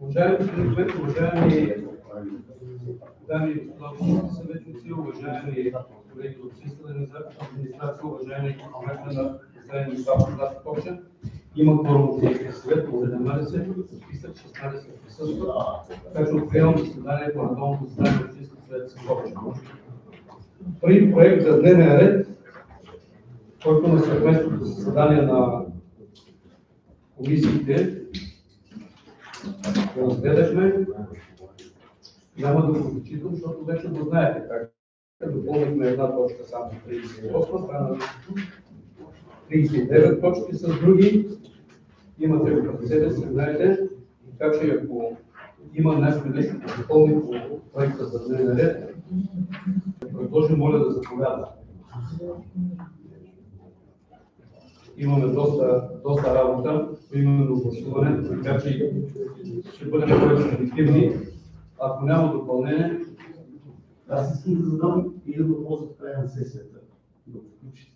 Уважаеми господин Кмет, уважаеми дами и господа съветници, уважаеми колеги от общинската администрация, уважаеми граждани на населени места в град Скопче, има кворум от Общинския съвет по 17, списък 16 присъстват, така че откривам заседанието на редовното заседание на Общинския съвет в Скопче. При проект за дневен ред, който на съвместното заседание на комисиите го разгледахме, няма да го зачитам, защото вече го знаете как. Допълнихме една точка само 38, стана 39 точки с други. Имате го пред себе си, знаете, така че ако има нещо да допълни по проекта за дневен ред, предложи, моля да заповяда. Имаме доста работа, именно гласуване, така че ще бъдем по-ефективни. Ако няма допълнение, аз искам да задам един въпрос в края на сесията.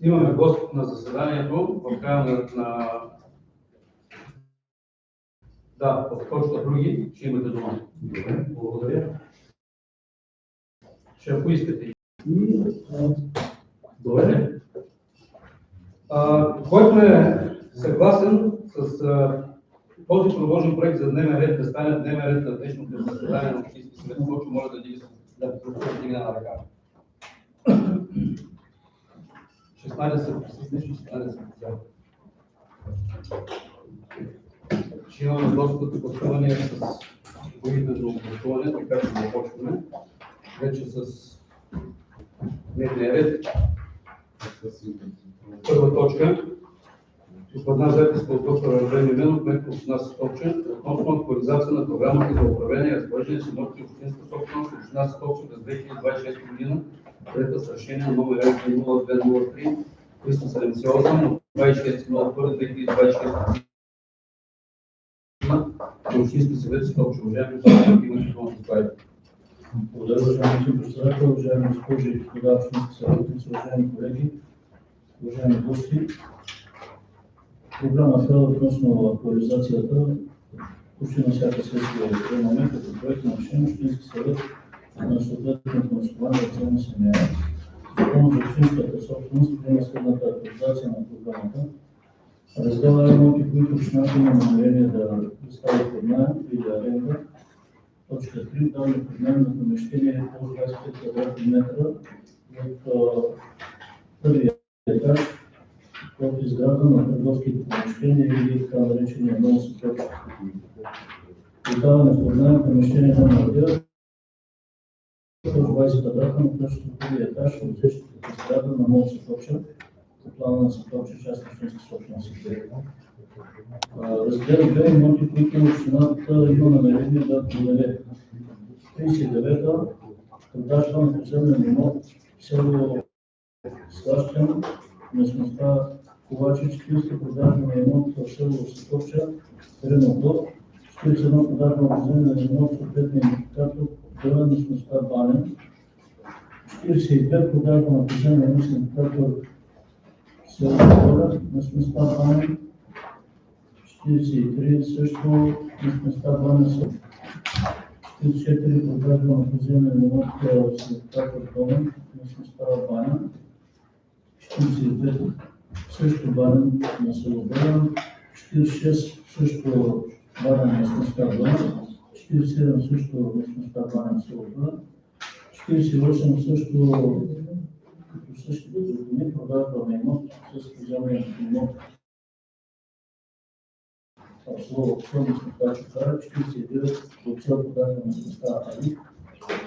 Имаме гост на заседанието в края на... Да, в точка други ще имате дума. Благодаря. Ще ако искате. Добре. Който е съгласен с този предложен проект за дневен ред да стане дневен ред на днешното заседание на Общинския съвет, който моля да дигне на ръка. 16 присъстващи, 16 за. Ще имаме доста гласувания с боите за гласуване, така че започваме вече с дневния ред. Първа точка. Изпълна записка от доктор Андрей Мименов, кмет на община Скопче, относно актуализация на програмата за управление и разпореждане с имоти общинска собственост в община Скопче през 2026 година, приета с решение на номер 0203 378 от 26.01.2026 година на Общински съвет Скопче. Уважаеми колеги, имате думата за това. Благодаря, уважаеми господин председател, уважаеми госпожи и господа общински съветници, уважаеми колеги, уважаеми гости. Програмата относно актуализацията почти на всяка сесия приемаме като проект на решение Общински съвет на съответното основание от цена семея. Закон за общинската собственост приема следната актуализация на програмата. Раздела имоти, които общината има намерение да представи под наем или аренда. Точка 3. Даване под наем на помещение по 25 квадратни метра от първия етаж от изграда на търговските помещения или така наречения нов сътрудник. Издаване под наем помещение номер 9 от 20 квадрата на площата първия етаж от същата изграда на нов сътрудник по плана на сътрудник част на общинска собственост. Раздел 2. Имоти, които общината има намерение да продаде. 39-та. Продажба на поземлен имот в село Слащен, местността Ковачи, 40 продажба на имот в село Сокопча, Ренопот, 41 продажба на поземлен имот в съответния идентификатор в местността Банен, 42 продажба на поземлен идентификатор в село Голя, местността Банен, 43 също местността Банен, 44 продажба на поземлен имот в идентификатор Домен, местността Банен, 42 също Банен на село Голя, 46 също Банен на местността Голя, 47 също местността Банен на село Голя, 48 също като същите документи продажба на имот с поземлен имот в село местността Чукара, 49 от цел продажба на местността Али,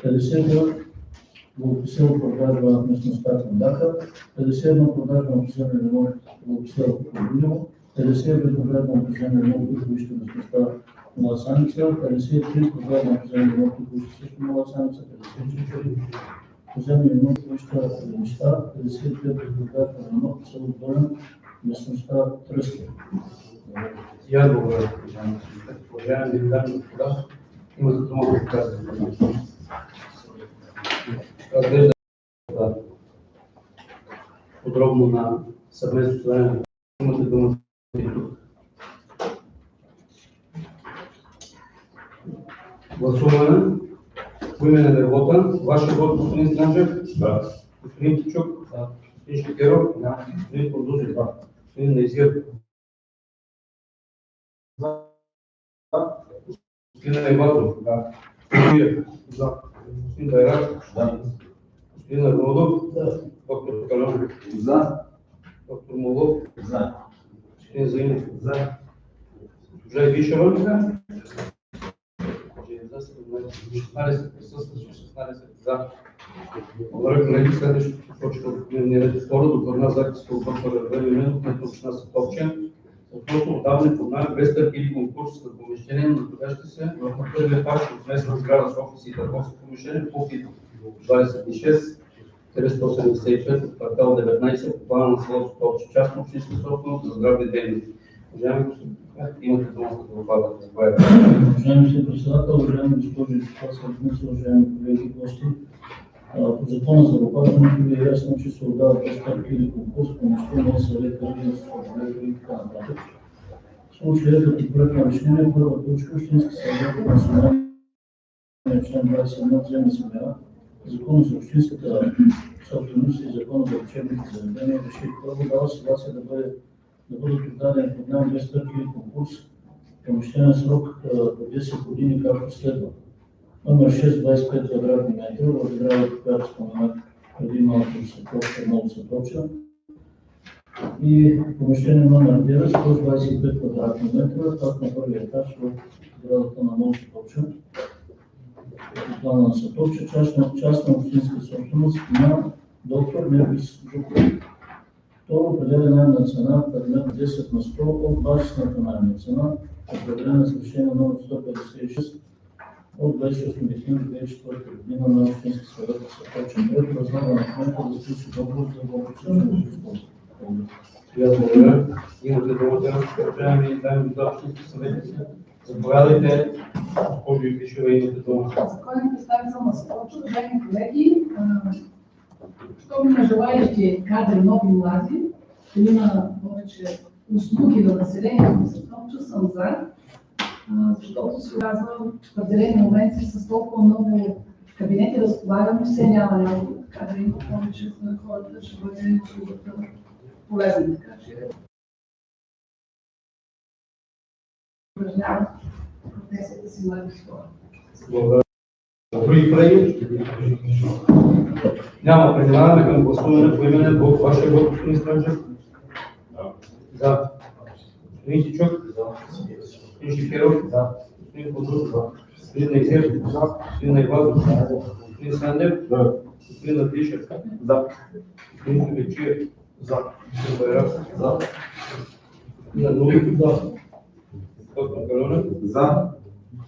50 Лописел продажба на местността Кандака, 51 продажба на поземлен имот Лописел Кобилево, 52 продажба на поземлен имот Кобилево местността Нова Саница, 53 продажба на поземлен имот Кобилево също Нова Саница, 54 поземлен имот Кобилево Ленища, 55 продажба на имот село Долен местността Тръска. И аз благодаря, уважаеми дами и господа, имате дума да казвате. Разглежда подробно на съвместно заседание. Имате дума Гласуване. Поименен вота. Вашия вод, господин Странджев? Да. Господин Кичук? Да. Господин Шекеров? Да. Господин Кордузов? Да. Господин Незир? Да. Господин Айвазов? Да. Господин да. Господин Байрак? Да. Господин Арнолдов? Да. Доктор Каланов? За. Доктор Молов? За. Господин Заинов? За. Госпожа Ивишева? Да. 16 присъстващи, 16 за. Благодаря, колеги. Следващата точка от дневния ред втора докладна записка от доктор Равел Юменов на община Сатовча относно отдаване под наем без търг или конкурс на помещение, находящи се в първия етаж от местна сграда с офиси и търговско помещение по ФИД 26-175 от квартал 19 по плана на село Сатовча, частна общинска собственост за здравни дейности. Уважаеми господин, имате думата да добавяте. Уважаеми господин председател, уважаеми госпожи и господа съветници, уважаеми колеги и гости, по закона за здравеопазването ви е ясно, че се отдава без търг или конкурс помещение, съвет, регионалство и така нататък. В случая като проект на решение, първа точка, Общински съвет на националния член 21 взема смяна. Закона за общинската собственост и закона за учебните заведения реши първо дава съгласие да бъдат отдадени под наем без търг или конкурс помещение срок по 10 години, както следва. Номер 6, 25 квадратни метра, в сградата, която споменах преди малко Сатовча, Ново Сатовча. И помещение номер 9, 125 квадратни метра, пак на първия етаж в сградата на Ново Сатовча. Плана на Сатовча, частна общинска собственост на доктор Нервис Жуков. Второ, определя наемна цена в размер 10 на 100 от базисната наемна цена, определена с решение номер 156 от 28 декември 2004 година на Общински съвет на Сатовча. Трето, възлага на кмета да сключи договор за благоустройство. Благодаря. Имате думата, уважаеми дами и господа общински съветници. Заповядайте, госпожо Ивишева, имате думата. Законен представител на Сатовча, уважаеми колеги, щом има желаещи кадри, нови млади, да има повече услуги на населението на Сатовча, съм за, защото се оказва в определени моменти с толкова много кабинети разполагаме, все няма някакво така да има повече на хората, ще бъде услугата полезна. Така че упражняват професията си млади хора. Благодаря. Други колеги? Няма. Преминаваме към гласуване по именен вот. Вашия вот, господин Странджев? За. Господин Кичук? Господин Шекеров? Господин Кордузов? Господин Незир? Господин Айвазов? Господин Сандев? Господин Латишев? Господин Субечиев? Господин Байрак? Господин Арнолдов? Доктор Каланов?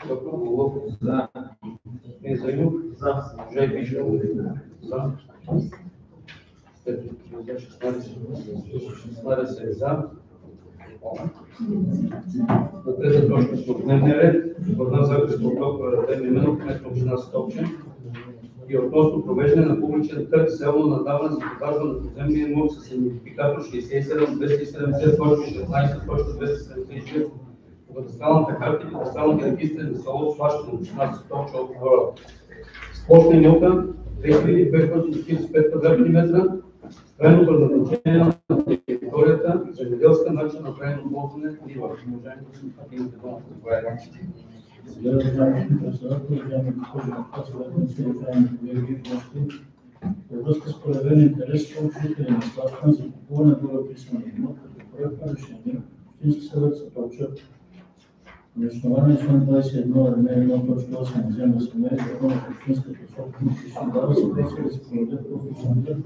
Доктор Молов? Господин Заинов? Госпожа Ивишева? За. 16 за. На трета точка с дневния ред, докладна записка от доктор Равел Юменов, кмет на община Сатовча, и относно провеждане на публичен търг с цел надаване за продажба на поземния имот с идентификатор 67-270.16.276 по кадастралната карта и кадастралните регистри на село Сващане на община Сатовча от Горова. С площ на имота 2545 квадратни метра, трайно предназначение на територията, земеделска начин на трайно ползване и нива. Уважаеми господин Патините, думата заповядайте. Уважаеми господин председател, уважаеми госпожи и господа съветници, уважаеми колеги и гости, във връзка с проявен интерес към жители на Славкан за купуване на гореописания имот като проект на решение, Общински съвет Сатовча на основание член 21 ал. 1.8 взема семей закона за общинската собственост и ще дава съгласие да се проведе професионален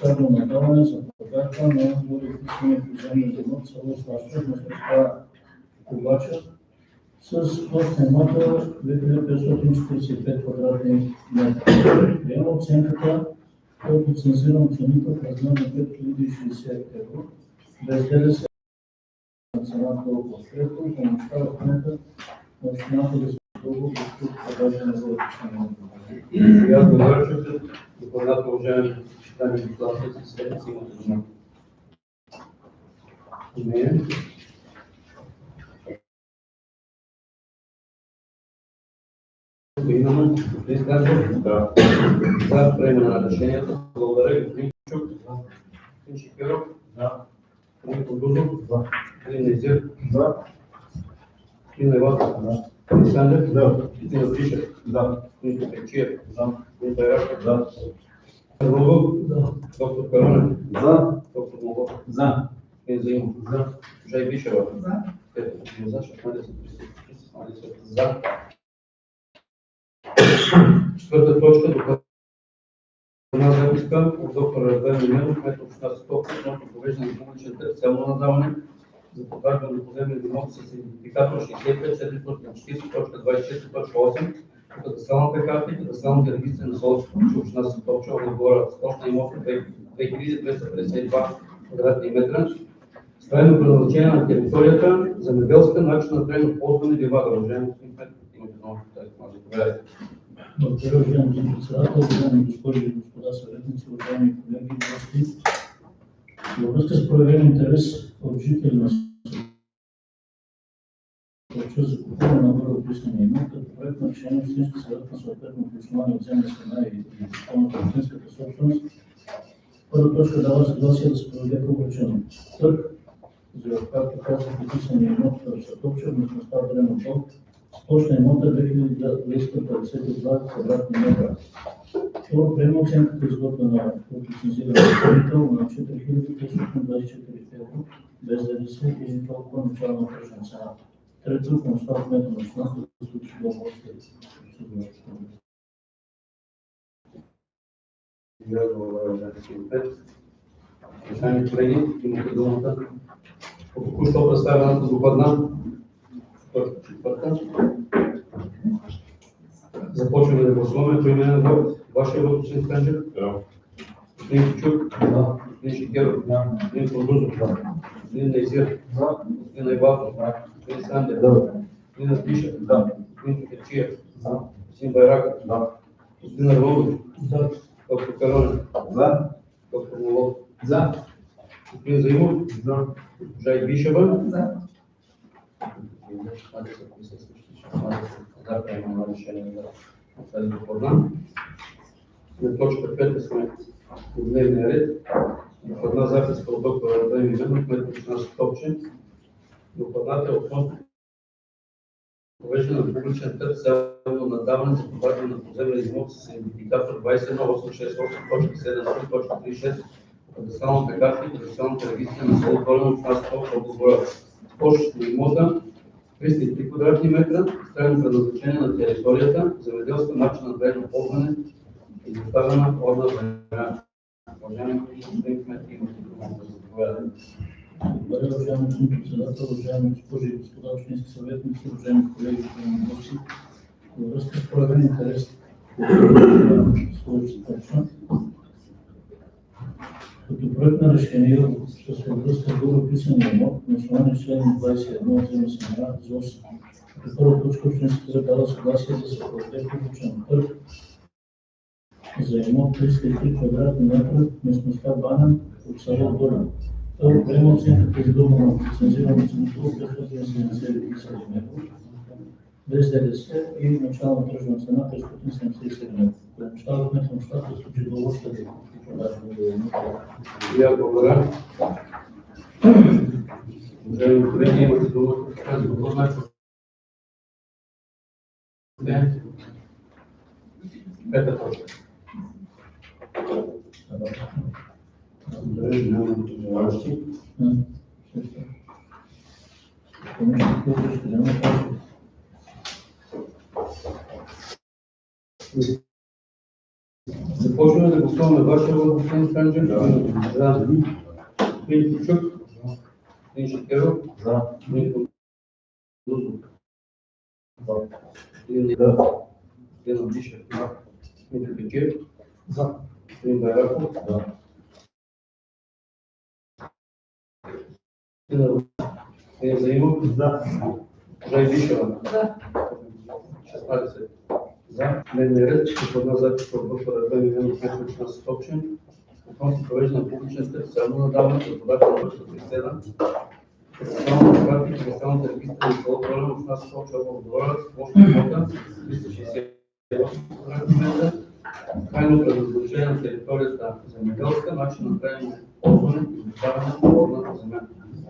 сърно надаване за продажба на гореописания поземлен имот село Славчев на среща Ковача с площ на имота 2545 квадратни метра. Приема оценката от лицензиран оценител в размер на 5060 евро, без ДДС на цената около трето, помощта в кмета на общината да се дълго да продажа на гореописания имот. Аз благодаря, че докладната, уважаеми дами и господа съветници, имате дума. именно господин Станчев. Да. За приемане на решението. Благодаря ви, господин Чук. Господин Шекеров. Да. Господин Кудузов. Да. Господин Незир. Да. Господин Леват. Да. Господин Станчев. Да. Господин Абишев. Да. Господин Петричиев. Да. Господин Байраков. Да. Рогов. Доктор Каронев. За. Доктор Молов. За. Господин Заимов. За. Жай Бишева. За. Ето, за 16 за. Четвърта точка, докладна записка от доктор Раден Миленов, кмет на община Сотопча, относно провеждане на публичен търг, цялно надаване за продажба на поземлени имоти с идентификатор 65440.24.8 по кадастралната карта и кадастралните регистри на Соловска община Сотопча, отговора с площ на имоти 2252 квадратни метра. Трайно предназначение на територията, земеделска, начин на трайно ползване и ливада. Уважаеми господин Петър, имате много заповядайте. Благодаря, уважаеми господин председател, уважаеми госпожи и господа съветници, уважаеми колеги и гости. Във връзка с проявен интерес от жители на Сочи за купуване на гореописания имот, като проект на решение Общински съвет на съответното основание от земна страна и изпълнителната общинската собственост, първа точка дава съгласие да се проведе публичен търг за, както казах, описания имот в Сотопча, местността Дрено Пол, с площ на имота 2252 квадратни метра. Второ, приема оценката изготвена от лицензиран изпълнител на 4524 евро, без ДДС и толкова начална тръжна цена. Трето, помощта от кмета на общината да случи договор след. Уважаеми колеги, имате думата. По току-що представената докладна четвърта. Започваме да гласуваме по именен вот. Вашия вот, господин Станчев? Да. Господин Кичук? Да. Господин Шекеров? Да. Господин Кудузов? Да. Господин Нейзир? Да. Господин Айбатов? Господин Стандев? Да. Господин Абишев? Да. Господин Петричиев? Да. Господин Байраков? Да. Господин Арвонов? Да. Доктор Каронев? За. Доктор Молов? За. Господин Заимов? За. Жай Бишева? За. За приемане на решение за тази докладна. На точка 5 сме в дневния ред. Докладна записка от доктор Раден Миленов, кмет на община Сотопча. Докладната е относно провеждане на публичен търг с цяло надаване за продажба на поземлен имот с идентификатор 21868.73.36 по кадастралната карта и кадастралните регистри на село Долен, община Сотопча, област Благоевград. Площ на имота 303 квадратни метра, трайно предназначение на територията, земеделска начин на трайно ползване и доставена орна земя. Уважаеми господин кмет, имате думата да заповядате. Благодаря, уважаеми господин председател, уважаеми госпожи и господа общински съветници, уважаеми колеги и гости. Във връзка с проявен интерес в Сочи, като проект на решение с във връзка с гореописания имот на основание член 21 от земя семена ЗОС. Като първа точка общинската задава съгласие да се проведе публичен търг за имот 303 квадратни метра в местността Баня от село Долен. Второ, приема оценката изготвена от лицензирано ценото от 577 евро, без ДДС и начална тръжна цена 577 евро. Помощта от кмета на общината да случи договор след продажба на имота. И аз благодаря. Уважаеми колеги, имате думата в тази докладна. Пета точка. Благодаря, нямаме желащи. Започваме да гласуваме вашия въпрос, господин Станчев. За. Господин Кичук. Господин Шекеров. За. Господин Кудузов. Господин Нейзир. Господин Абишев. Господин Петричиев. За. Господин Байраков. Да. Господин Заимов. За. Жай Бишева. За. 16 за. Дневния ред, докладна записка от доктор Раден Миленов, кмет на община Сотопча. Относно провеждане на публичен търг с цяло надаване за продажба на точка 37. Кадастралната карта и кадастралните регистри на село Долен, община Сотопча, област Благоевград, с площ на имота Крайно предназначение на територията земеделска, начин на крайно ползване и доставяне на водната земя.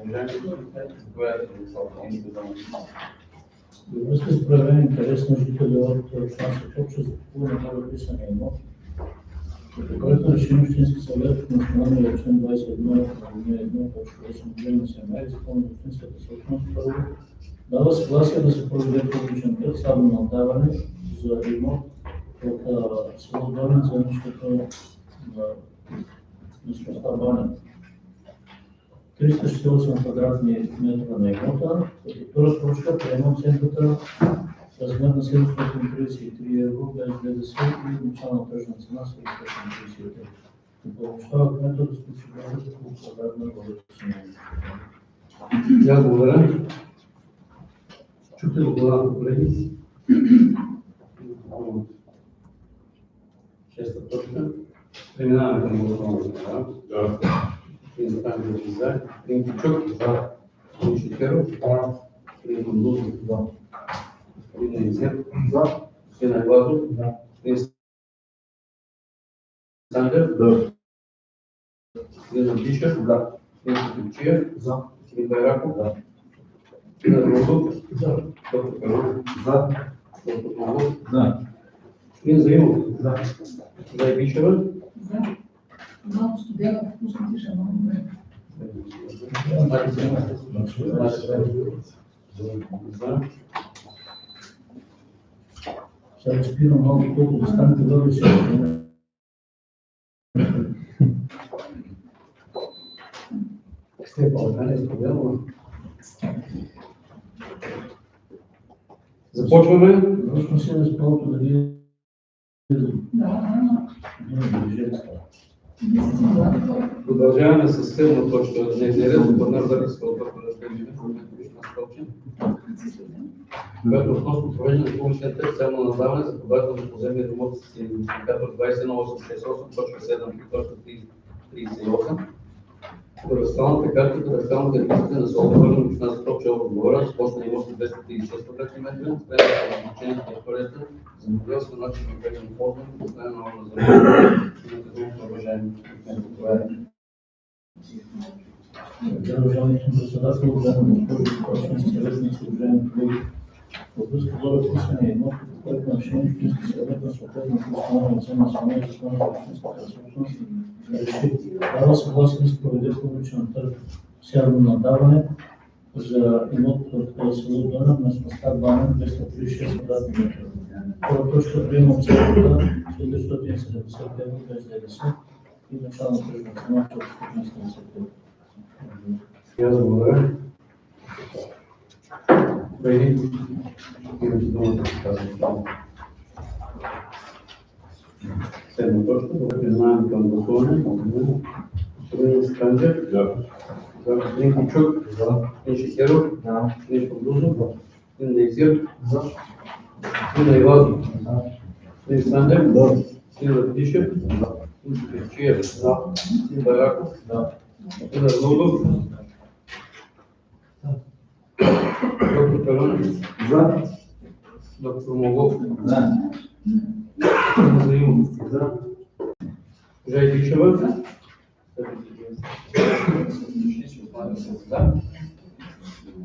Уважаеми слушатели, заповядайте да изпълните думи. Във връзка с проявен интерес на жители от общинската общност за купуване на разписания имот, който реши Общински съвет на основание член 21 1.8 на СМА и Закон за общинската собственост, първо дава съгласие да се проведе публичен търг слабо наддаване за имот от село Горен, землището на местността Баня. 368 квадратни метра на имота, като втора точка приема оценката с размер на 733 евро без ДДС и начална тръжна цена 730 евро. Упълномощава кмета да сключи договор за купуване на водата. Я благодаря. Чухте ли главата, колеги? Шеста точка. Преминаваме към главата. Господин Станков за, господин Кичук за, господин Шикеров за, господин Кондузов за, господин Нейзер за, господин Айвазов за, господин Сандер за, господин Абдишев за, господин Сотовчиев за, господин Байраков за, господин Родов за, доктор Перов за, доктор Павлов за, господин Заимов за, господин Айбишева За. Малко студена, вкусно тиша, много добре. Сега спирам малко колко да стане тогава и сега. Започваме. Въпросно се да спалото да ви Продължаваме с седма точка от дневния ред. Губернатор Заринска от доктор Разделина, в момента Вишна Стопчин, която относно провеждане на публичен търг ценно надаване за продажба на поземни имоти с идентификатор 21868.7.38. Кадастралната карта и кадастралните регистри на село Горен, община Стопча, област Благоевград, с площ на имоти 236 квадратни метра, с предназначение на територията за земеделска начин на прекъсване на ползване, поставяне на орна земя. Уважаеми Уважаеми господин председател, уважаеми госпожи и съветници, уважаеми колеги, във връзка с разписания имот, който на решение Общински съвет на съответната основна цена на Закона за общинската собственост реши дава съгласие да се проведе публичен търг с явно наддаване за имот от село Дона, местността Баня, 236 квадратни метра. Втора точка приема оценката 470 евро без ДДС и начална тръжна цена 470 евро. Аз благодаря. Колеги, имате думата да кажете. Седма точка, да преминаваме към гласуване. Господин Станджев, за господин Кичук, за господин Шикеров, за господин Кондузов, за господин Нейзер, за господин Айвазов, господин Станджев, за господин Абдишев, за господин Сотовчиев, за господин Байраков, за господин Родов, доктор Перов, за доктор Могов, за Заимов, за Жай Дишева, за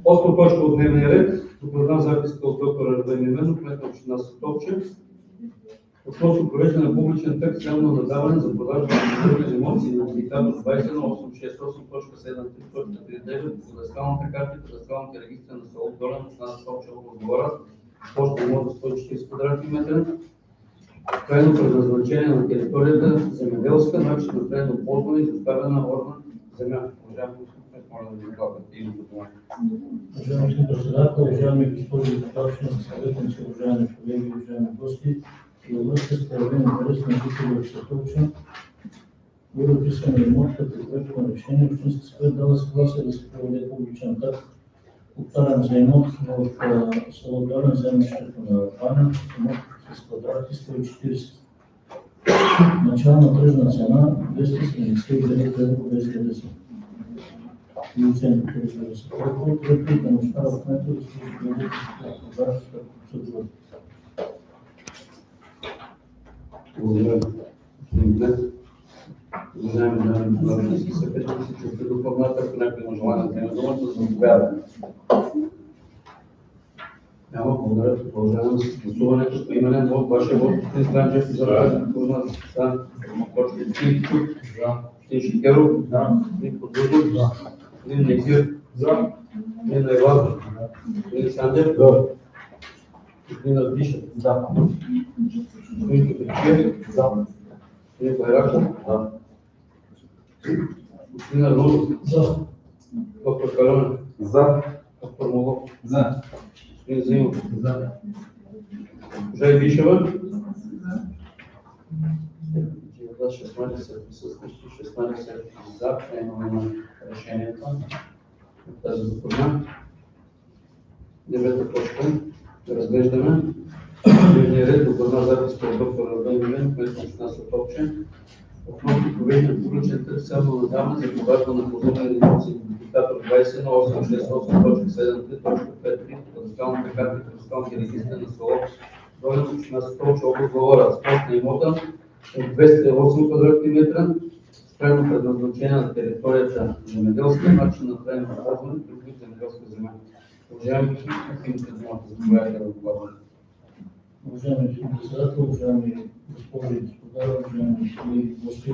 Осма точка от дневния ред. Докладна записка от доктор Армен Иванов, кмет на община Стопча, относно провеждане на публичен търг с явно наддаване за продажба на други имоти с идентификатор 21868.7.39 по кадастралната карта и кадастралните регистри на село Долен, община Стопча, област Благоевград, площ на имота 140 квадратни метра, крайно предназначение на територията земеделска, начин на крайно ползване и доставяне на орна земя. Уважаеми господин, моля да ви докладвате името това. Уважаеми господин председател, уважаеми госпожи и господа съветници, уважаеми колеги, уважаеми гости, и във връзка с проявен интерес на жители от Стопча, бъде описан имот като проект на решение. Общински съвет дава съгласие да се проведе публичен търг. Повтарям за имот в село Горен, землището на Баня, имот с квадрати 140. Начална тръжна цена 279 евро без ДДС. И оценката, разбира се. Колко тръпи да мощава кмета да се проведе продажната процедура. Благодаря. Уважаеми дами и господа, всички съпътници, се чухте доклада, ако някой има желание да вземе думата, да заповяда. Няма, благодаря. Продължаваме с гласуването. По именен вот, вашия вот, господин Странджев, за тази курна за точки господин Чук, господин Шикеров, господин Подвижов, господин Некир, господин Найвазов, господин Сандев, господин Адишев, господин Капечев, господин Байраков, господин Арнудов, доктор Калонев, доктор Молов, господин Заимов, госпожа Ивишева, 16 присъстващи, 16 за, приемане на решението от тази доклада. 9 точка. Разглеждаме дневния ред доклада запис по доктор Раден Милен, който община Сотопче. Относно провеждане публичен търг само надаване за продажба на поземлени имоти с идентификатор 21.868.7.3.5.3 по кадастралната карта и кадастралните регистри на село Долен, община Сотопче, област Благоевград. Спортна имота от 208 квадратни метра с крайно предназначение на територията земеделска, начин на трайно ползване, други земеделска земя. Уважаеми господин, имате думата, заповядайте да докладвате. Уважаеми господин председател, уважаеми госпожи и господа, уважаеми колеги гости,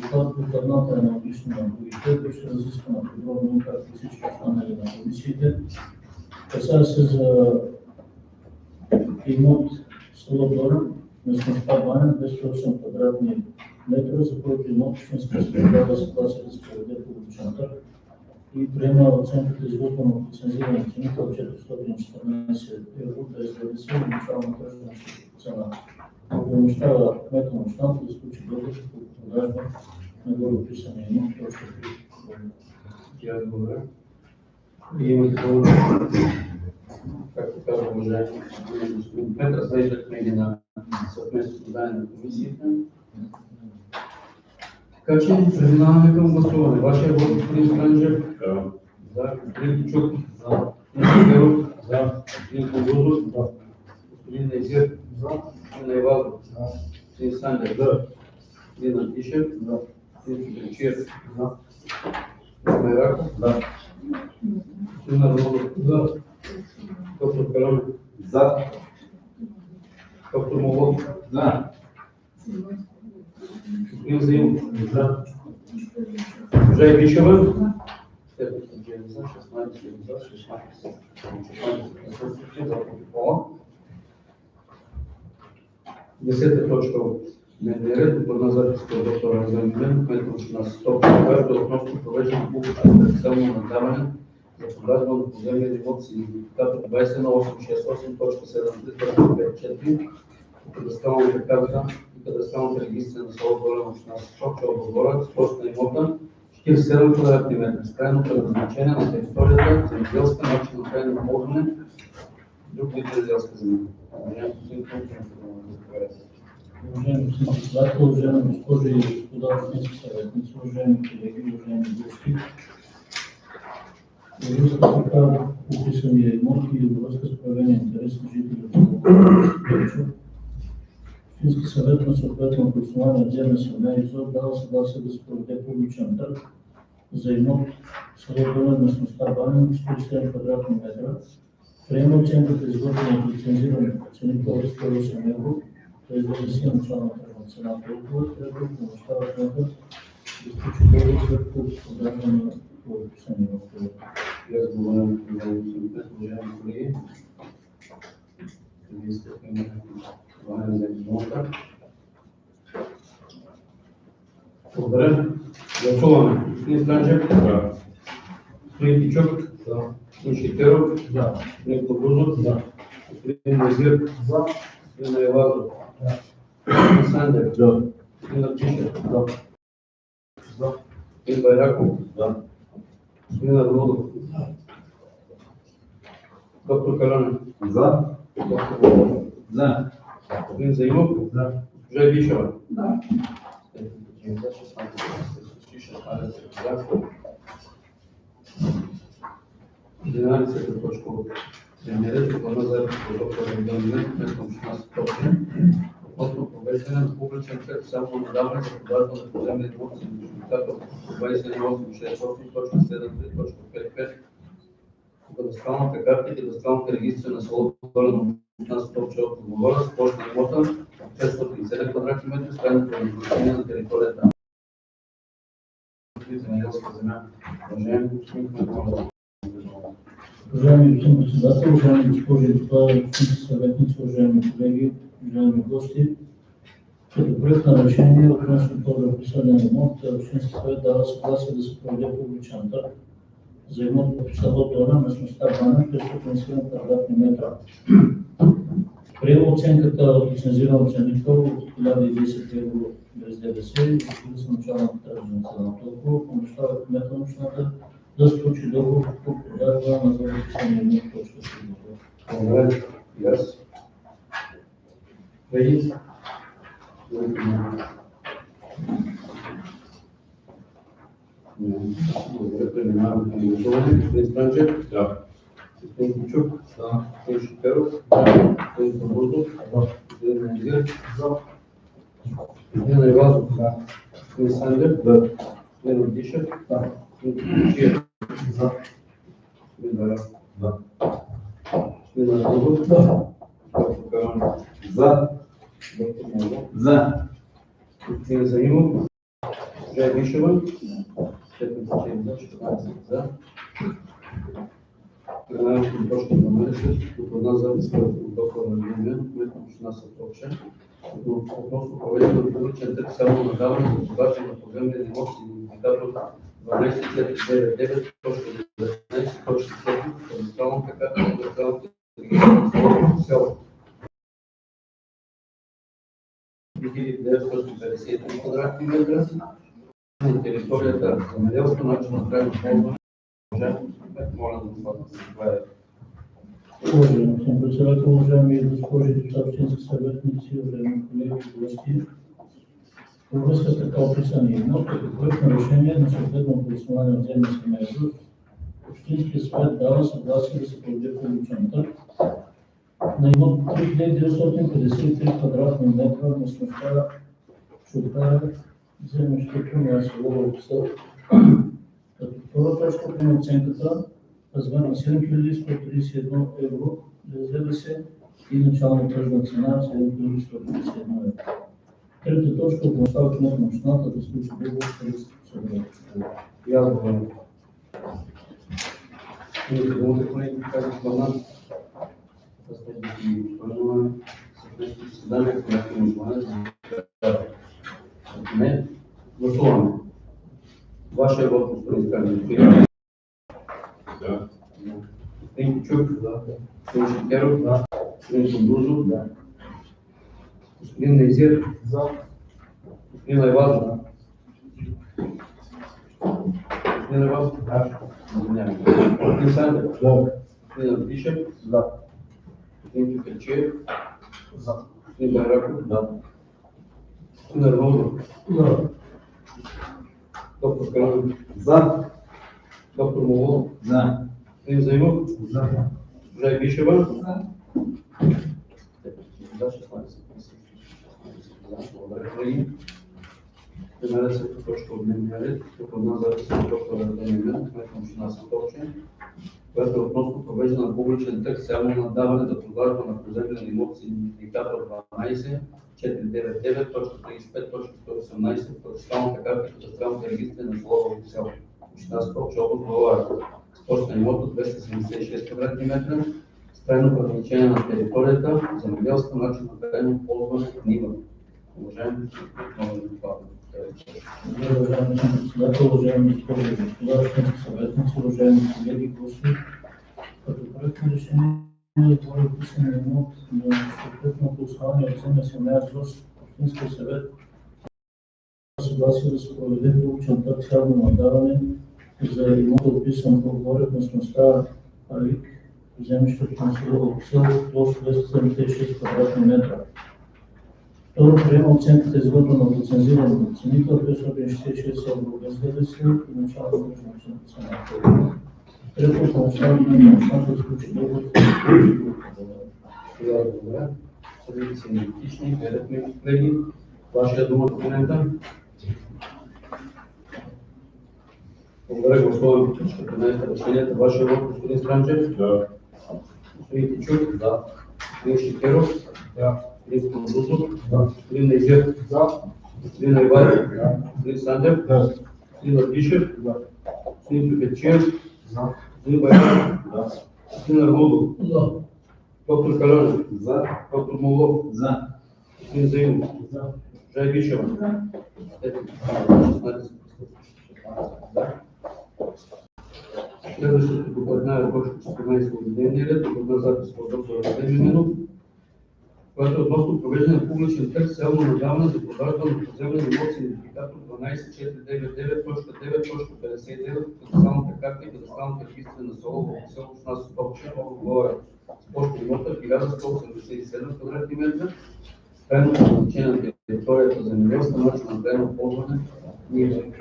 докладната е аналогична на другите, беше разискана подробно, както всички останали на комисиите. Касае се за имот село Долен, местността Баня, 208 квадратни метра, за който имот общинска съдебна съгласие да се проведе публичен търг и приема оценката изготвена от лицензиран оценител 414 евро без ДДС и начална тръжна цена. Упълномощава кмета на общината да сключи договор по продажба на гореописания имот. Благодаря. И имате думата, както казва уважаеми господин Петър, разглеждахме ги на съвместно задание на комисията. Така че преминаваме към гласуване. Вашия вот, господин Странджев, за, господин Чук, господин Шикеров, господин Подвижов, господин Некир, господин Найвазов, господин Сандев, господин Адишев, господин Капечев, господин Байраков, господин Арнудов, доктор Калонев, доктор Молов, господин Заимов, госпожа Ивишева, 10 точка от дневния ред, доклада запис по доктор Раден Милен, кмет на община Сотопче, която е относно провеждане на публично търгово наддаване за продажба на поземлени имоти с идентификатор 21.868.7.3.5.4 по кадастралната карта и кадастралните регистри на село Долен, община Сотопче, област Благоевград, с площ на имота 47 квадратни метра с крайно предназначение на територията земеделска, начин на крайно ползване, друг вид земеделска земя. Уважаеми господин Кунчев, Уважаеми господин председател, уважаеми госпожи и господа общински съветници, уважаеми колеги, уважаеми гости, във връзка с така описания имот и във връзка с проявения интерес на жителите на Сотопче, Общински съвет на съответното основание вземе семейство, дава съгласие да се проведе публичен търг за имот село Долен, местността Баня, 47 квадратни метра. Приема оценката изготвена от лицензиран оценител 108 евро, т.е. да се начална тръжна цена толкова, трябва да помощава кмета да сключи договор след продажба на описания в това. аз благодаря на уважаеми колеги. Вие сте желание за думата. Благодаря. Гласуваме. Господин Странджев, господин Кичук, господин Шикеров, господин Подвижов, господин Некир, господин Найвазов, господин Сандев, господин Адишев, господин Байраков, господин Арнудов, доктор Калонев, доктор Молов, господин Заимов, госпожа Ивишева. 11 точка от дневния ред, доклада запис по доктор Раден Милен, кмет на община Сотопче, относно провеждане на публичен търг само на даване за продажба на поземлени имоти с идентификатор 2868.7.3.55 в кадастралната карта и кадастралната регистра на село Долен община Стопча от Луговора с площ на имота 507 квадратни метра с крайно предназначение на територията на земеделска земя. Уважаеми господин Кметове, Уважаеми господин председател, уважаеми госпожи и господа общински съветници, уважаеми колеги, уважаеми гости, като проект на решение относно по-разписания имот, общински съвет дава съгласие да се проведе публичен търг за имот в село Долен, местността Баня, 507 квадратни метра. Приема оценката от лицензиран оценител от 1010 евро без ДДС и с началната тръжна цена. Толкова помощава кмета на общината да сключи договор по продажба на записания имот. благодаря и аз. Преди благодаря, преминаваме към гласуване. Господин Странчев? Да. Господин Кичук? Да. Господин Шоферов? Да. Господин Табурдов? Да. Господин Мензир? Да. Господин Айвазов? Да. Господин Сандев? Да. Господин Отишев? Да. Господин Кичиев? Да. Господин Барак? Да. Господин Артуров? Да. Доктор Каран? За. Доктор Мало? За. Господин Заимов? Жай Вишева? 16 за. Преминаваме към точка 12. Докладна записка от доктор Владимир, кмет на община Сатовча, относно провеждане на публичен търг само на даване за продажба на поземлени имоти с идентификатор 12.499.19.4 кадастралната карта и кадастралната регистра на село. 1953 квадратни метра на територията земеделство, начин на трайно ползване. Моля да това Уважаеми господин председател, уважаеми госпожи и общински съветници, уважаеми колеги и гости, във връзка с така описания имот, като проект на решение на съответното основание от земя семейство, общинският съвет дава съгласие да се проведе публичен търг на имот 3953 квадратни метра на местността Чукара, землището на село Вълксел. Като втора точка при оценката размер на 7131 евро без ДДС и начална тръжна цена 7131 евро. Трета точка помощава кмет на общината да сключи договор с съдържателя. И аз благодаря. Имате думата, колеги, казах плана. Съвместно заседание, което има желание за не. Гласуваме. Вашия вод, господин Кандидат. Да. Господин Кичук? Да. Господин Шекеров? Да. Господин Сандузов? Да. Господин Нейзир? Да. Господин Айвазов? Да. Господин Айвазов? Да. Господин Сандев? Да. Господин Антишев? Да. Господин Чукачев? Да. Господин Байраков? Да. Господин Арнолдов? Да. Доктор Каран? За. Доктор Мало? За. Господин Заимов? За. Жай Вишева? За. За 16. Благодаря, колеги. Преминаваме се по точка от дневния ред. Докладна записка от доктор Владимир, кмет на община Сатовча, която е относно провеждане на публичен търг само на даване за продажба на поземлен имот с идентификатор 12.499.35.118 в кадастралната карта и кадастралните регистри на село Вълксел, община Стопча, област Благоевград, с площ на имота 276 квадратни метра, с трайно предназначение на територията, земеделска, начин на трайно ползване на нива. Уважаеми господин Уважаеми председател, уважаеми госпожи и господа, общински съветници, уважаеми колеги и гости, като проект на решение е описан имот на съответното основание от земя семея ЗОС, общинския съвет съгласие да се проведе публичен търг с явно надаване за имота, описан по-горе в местността Алик, землището на село Вълксел, площ 276 квадратни метра. Второ, приема оценката изготвена от лицензиран оценител 566 евро без ДДС и начална тръжна цена. Трето, помощава на общината да сключи договор. Благодаря. Съдите са идентични, гледахме ги, колеги. Вашия дума документа. Благодаря, гласуваме по точка 13 решенията. Вашия вод, господин Странчев? Да. Господин Кичук? Да. Господин Шикеров? Да. Господин Кондусов? Да. Господин Найдер? Да. Господин Айваров? Да. Господин Сандев? Да. Господин Латишев? Да. Господин Пепечиев? Да. Господин Байрам? Да. Господин Арнолдов? За. Доктор Калянов? За. Доктор Молов? За. Господин Заимов? За. Жай Гишева? За. Следващото докладна е точка 14 от дневния ред, докладна запис от доктор Артемий Минов, която е относно провеждане на публичен търг с цел надаване за продажба на поземлен имот с идентификатор 12499.9.59 от кадастралната карта и кадастралните регистри на село община Стопче, област с площ имота 1187 квадратни метра, крайно предназначение на територията за земеделска, начин на крайно ползване. Ние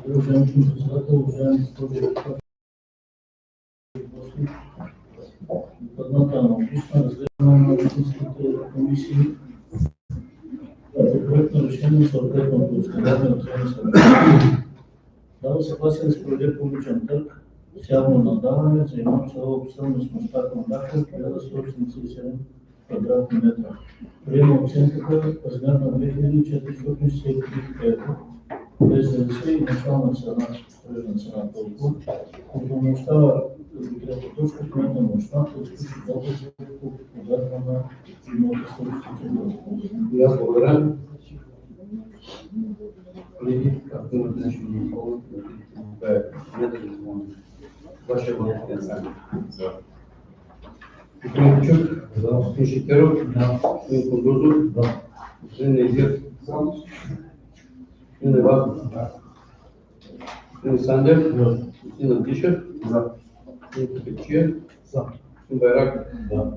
Уважаеми господин председател, уважаеми госпожи и господа, докладната аналогична разгледана на общинските комисии като проект на решение на съответното изказване на Централния съвет. Дава съгласие да се проведе публичен търг с явно наддаване за имот село Обселно с мащаб на Даха 1187 квадратни метра. Приема оценката размер на 2463 евро без ДДС и начална цена, тръжна цена толкова. Упълномощава трета точка, кмета на общината да сключи договор за продажба на имота с И аз благодаря. Колеги, както имате нещо да допълните, не да ги звоня. Вашия бъдете сами. За. Господин Кичук? Да. Господин Шикеров? Да. Господин Кондузов? Да. Господин Найдер? За. Господин Айваров? Да. Господин Сандев? Да. Господин Латишев? За. Господин Пепечиев? За. Господин Байрак? Да.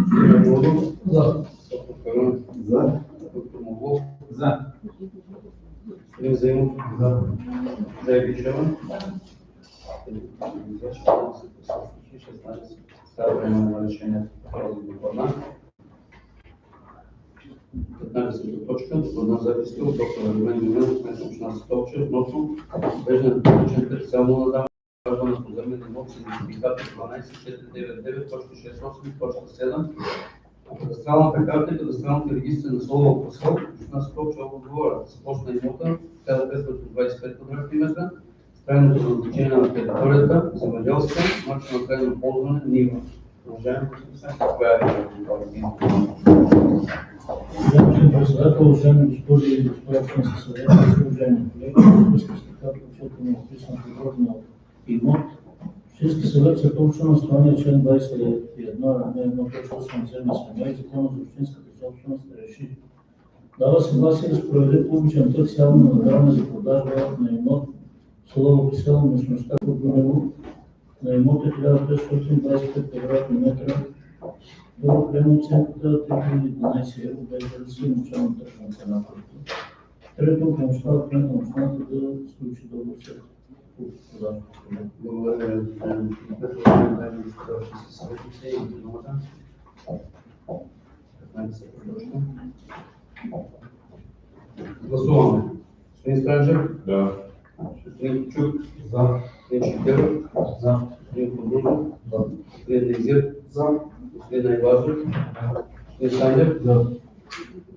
Господин Арнолдов? За. Доктор Калянов? За. Доктор Молов? За. Господин Заимов? За. Жай Гишева? Става време на решението по този докладна. 15 точка, докладна записка от доктор Артемий Минов, кмет на община Стопче, относно провеждане на публичен търг с цел наддаване на поземлен имот с идентификатор 12499.68.7 по кадастралната карта и кадастралните регистри на село Посел, община Стопче, област Ловеч, с площ на имота 1525 квадратни метра, крайното предназначение на територията, земеделска, начин на крайно ползване, нива. Уважаеми господин Сенко, заповядайте. Уважаеми председател, уважаеми госпожи и господа общински съветници, уважаеми колеги, във връзка с така прочетено описано подробно имот, Общински съвет се точно на основание член 21 на 1.8 земни семея и Закона за общинската собственост реши: дава съгласие да се проведе публичен търг с явно наддаване за продажба на имот в село Кисело, местността Кургунево, на имота 1525 квадратни метра. Първо приема оценката 3012 евро без ДДС и начална тръжна цена. Трето, упълномощава кмета на общината да сключи договор след продажба. Благодаря ви, уважаеми господин Петров, уважаеми господа общински съветници, имате думата. 15 точно. Гласуваме. Господин Странчев? Да. Господин Кичук? За. Господин Шикеров? За. Господин Кондузов? Господин Найдер? За. Господин Айвазов? Господин Сандев? За.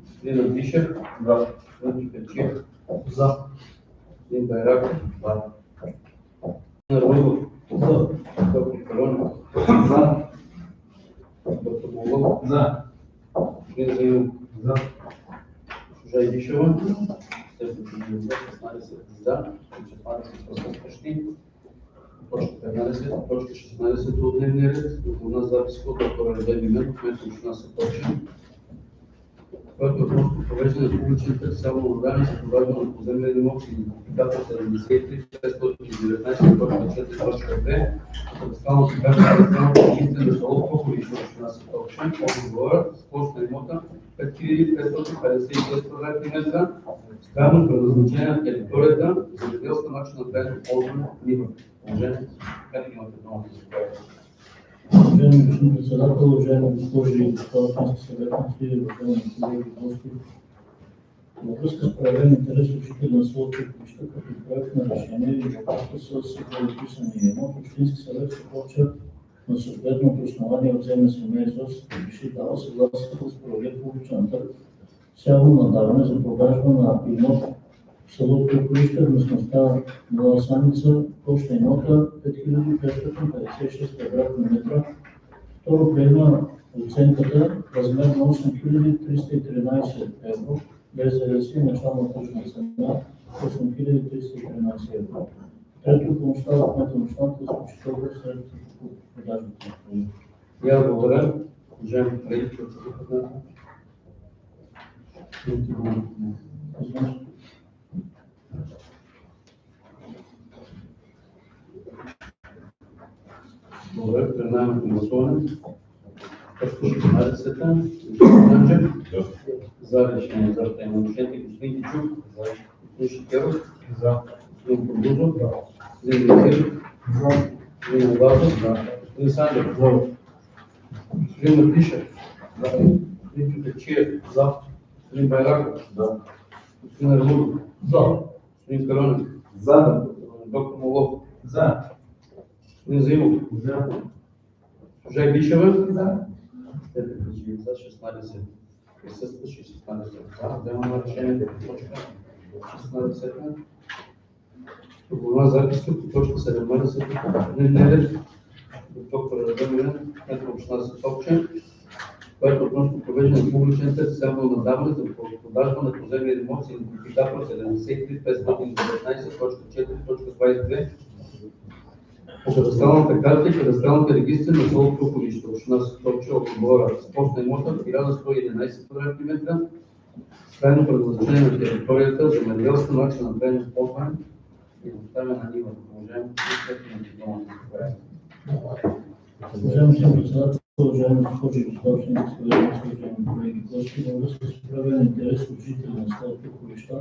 Господин Латишев? Да. Господин Пепечиев? За. Господин Байрак? Да. Господин Арнолдов? За. Доктор Калянов? За. Доктор Молов? За. Господин Заимов? За. Жай Гишева? Следващото за 16 за, 16 присъстващи. Точка 15, точка 16 от дневния ред, докладна записка от доктор Артемий Минов, кмет на община Стопче, който е относно провеждане на публичен търг с цел наддаване за продажба на поземлен имот с идентификатор 73-519.4.2 по кадастралната карта и кадастралните регистри на село Прохорич на община Стопче, област Ловеч, с площ на имота 5556 квадратни метра, Странно предназначение на територията, земеделска начин на трайно ползване, нива. Уважаеми, как имате думата за това? Уважаеми господин председател, уважаеми госпожи и господа общински съветници, уважаеми колеги и гости, във връзка с проявен интерес от жители на селото Кулища като проект на решение и въпроса с описания имот, Общински съвет се почва на съответното основание от земя семейство с реши дава съгласие да се проведе публичен търг с явно надаване за продажба на имот в селото Кулища в местността Нова Саница, площа имота 5556 квадратни метра. Второ, приема оценката в размер на 8313 евро, без ДДС и начална тръжна цена 8313 евро. Трето, помощава кмета на общината да случи договор след продажбата на продукта. И аз благодаря. Уважаеми колеги, които са тук на благодаря. Преминаваме към гласуване. Точка 16. За решение за приемане. Господин Кичук. Господин Шикеров. За. Господин Продузов. Господин Михайлов. Господин Лазов. Господин Сандев. Господин Матишев. Господин Чукачиев. Господин Байраков. Господин Армудов. Господин Каронев. Доктор Молов. Господин Заимов. Госпожа Гишева. За 16. Присъстващи 16. Вземаме решението по точка 16. Програма записка по точка 17. Дневния ред. Доктор Радомирен, кмет на община Световче, което относно провеждане на публичен търг с явно надаване за продажба на поземлени имоти с идентификатор 73519.4.22 по кадастралната карта и кадастралните регистри на селото Кулища, община Световче, отговора с площ на имота 1111 квадратни метра, с крайно предназначение на територията, земеделска начин на трайно ползване и доставяне на нива. Уважаеми Уважаеми господин председател, уважаеми госпожи и господа общински съветници, уважаеми колеги гости, във връзка с проявен интерес от жители на селото Кулища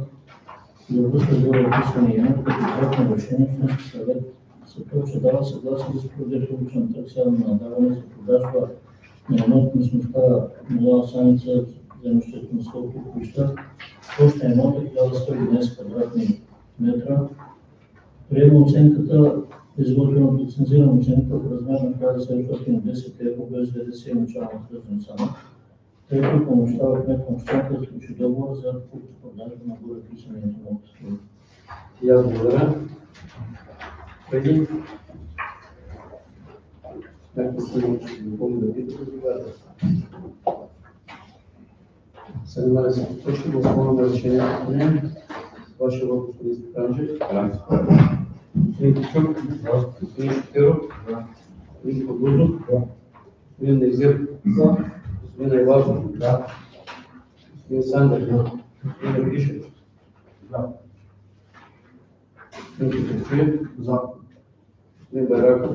и във връзка с описания имот, като проект на решение, Общински съвет Световче дава съгласие да се проведе публичен търг с явно надаване за продажба на имот в местността Нова Саница, землището на селото Кулища, площа имота 1111 квадратни метра. Приема оценката, изготвена от лицензирана оценка в размер на 1710 евро без ДДС и начална тръжна цена. Трето, помощава кмет на общината да сключи договор за продажба на гореописания имот. И аз благодаря. Преди някакво сигурно ще допълни да питате, заповядайте. 17 точки, гласуваме решението по нея. Вашия въпрос, господин Стефанчев. Господин Кичук. Господин Шикеров. Господин Продузов. Господин Незир. Господин Айлазов. Господин Сандев. Господин Агишев. Господин Чукачиев. Господин Байраков.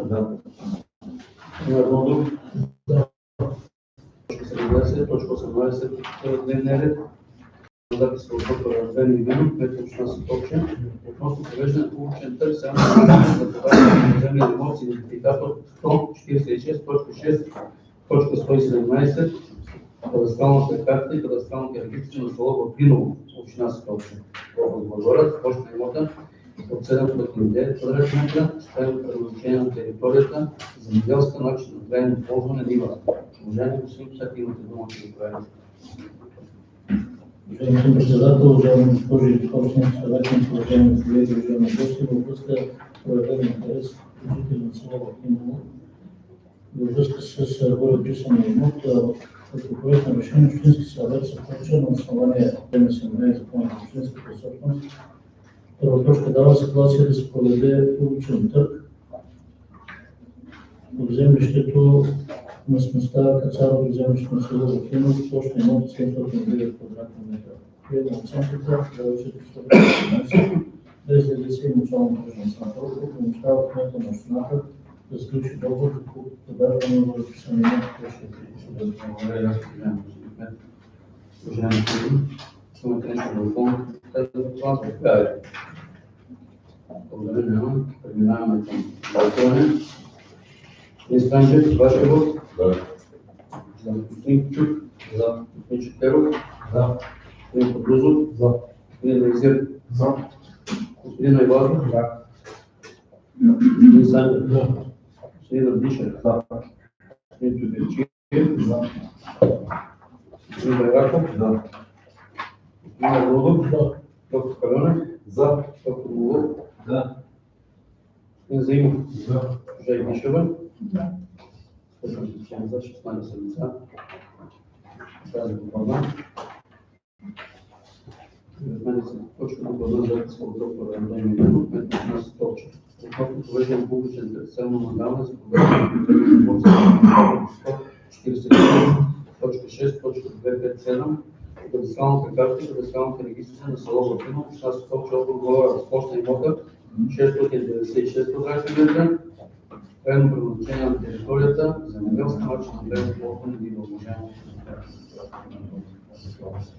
Господин Армудов. Точка 17, точка 18 дневния ред. Записка от доктор Радомирен Иванов, кмет на община Световче, относно провеждане на публичен търг с явно надаване за продажба на поземлени имоти с идентификатор 146.6.117 кадастралната карта и кадастралните регистри на село Клиново, община Световче, област Благоевград, площ на имота от 709 квадратни метра, с крайно предназначение на територията, земеделска начин на трайно ползване нива. Уважаеми господин Писак, имате думата да правите. Уважаеми господин председател, уважаеми госпожи и господа общински съветници, уважаеми колеги, уважаеми гости, във връзка с проявен интерес от жители на село Клиново, във връзка с гореописания имот, като проект на решение, Общински съвет се почва на основание на семейния закон за общинската собственост. Първа точка дава съгласие да се проведе публичен търг в землището на местността Кацарово, землището на село Клиново, площ на имота 709 квадратни метра. Приема оценката да вече без ДДС и начална тръжна цена. Второ, помощава кмета на общината да сключи договор за продажба на гореописания имот. Благодаря, уважаеми колеги. Имате нещо да допълните за това? Заповядайте. Благодаря, няма. Преминаваме към гласуване. Господин Станчев, вашия вот? За господин Кичук? За господин Четеров? За господин Подгузов? За господин Везир? За господин Айвазов? За господин Санчев? За господин Радишев? За господин Чудерчиев? За господин Байраков? За господин Арнодов? За доктор Каленев? За доктор Лулов? За господин Заимов? За госпожа Игнишева? Да. За 16 лица. Тази доклада. 19 точка доклада за записка от доктора Андрей Милянов, 15 точка. Относно провеждане публичен традиционно надаване за провеждане на 146, точка 257, кадастралната карта и кадастралната регистра на село Въртино, община Сотовча, област Благоевград, разплощна имота 696 квадратни метра, крайно предназначение на територията, земеделска начин на гледане ползване и уважаемо.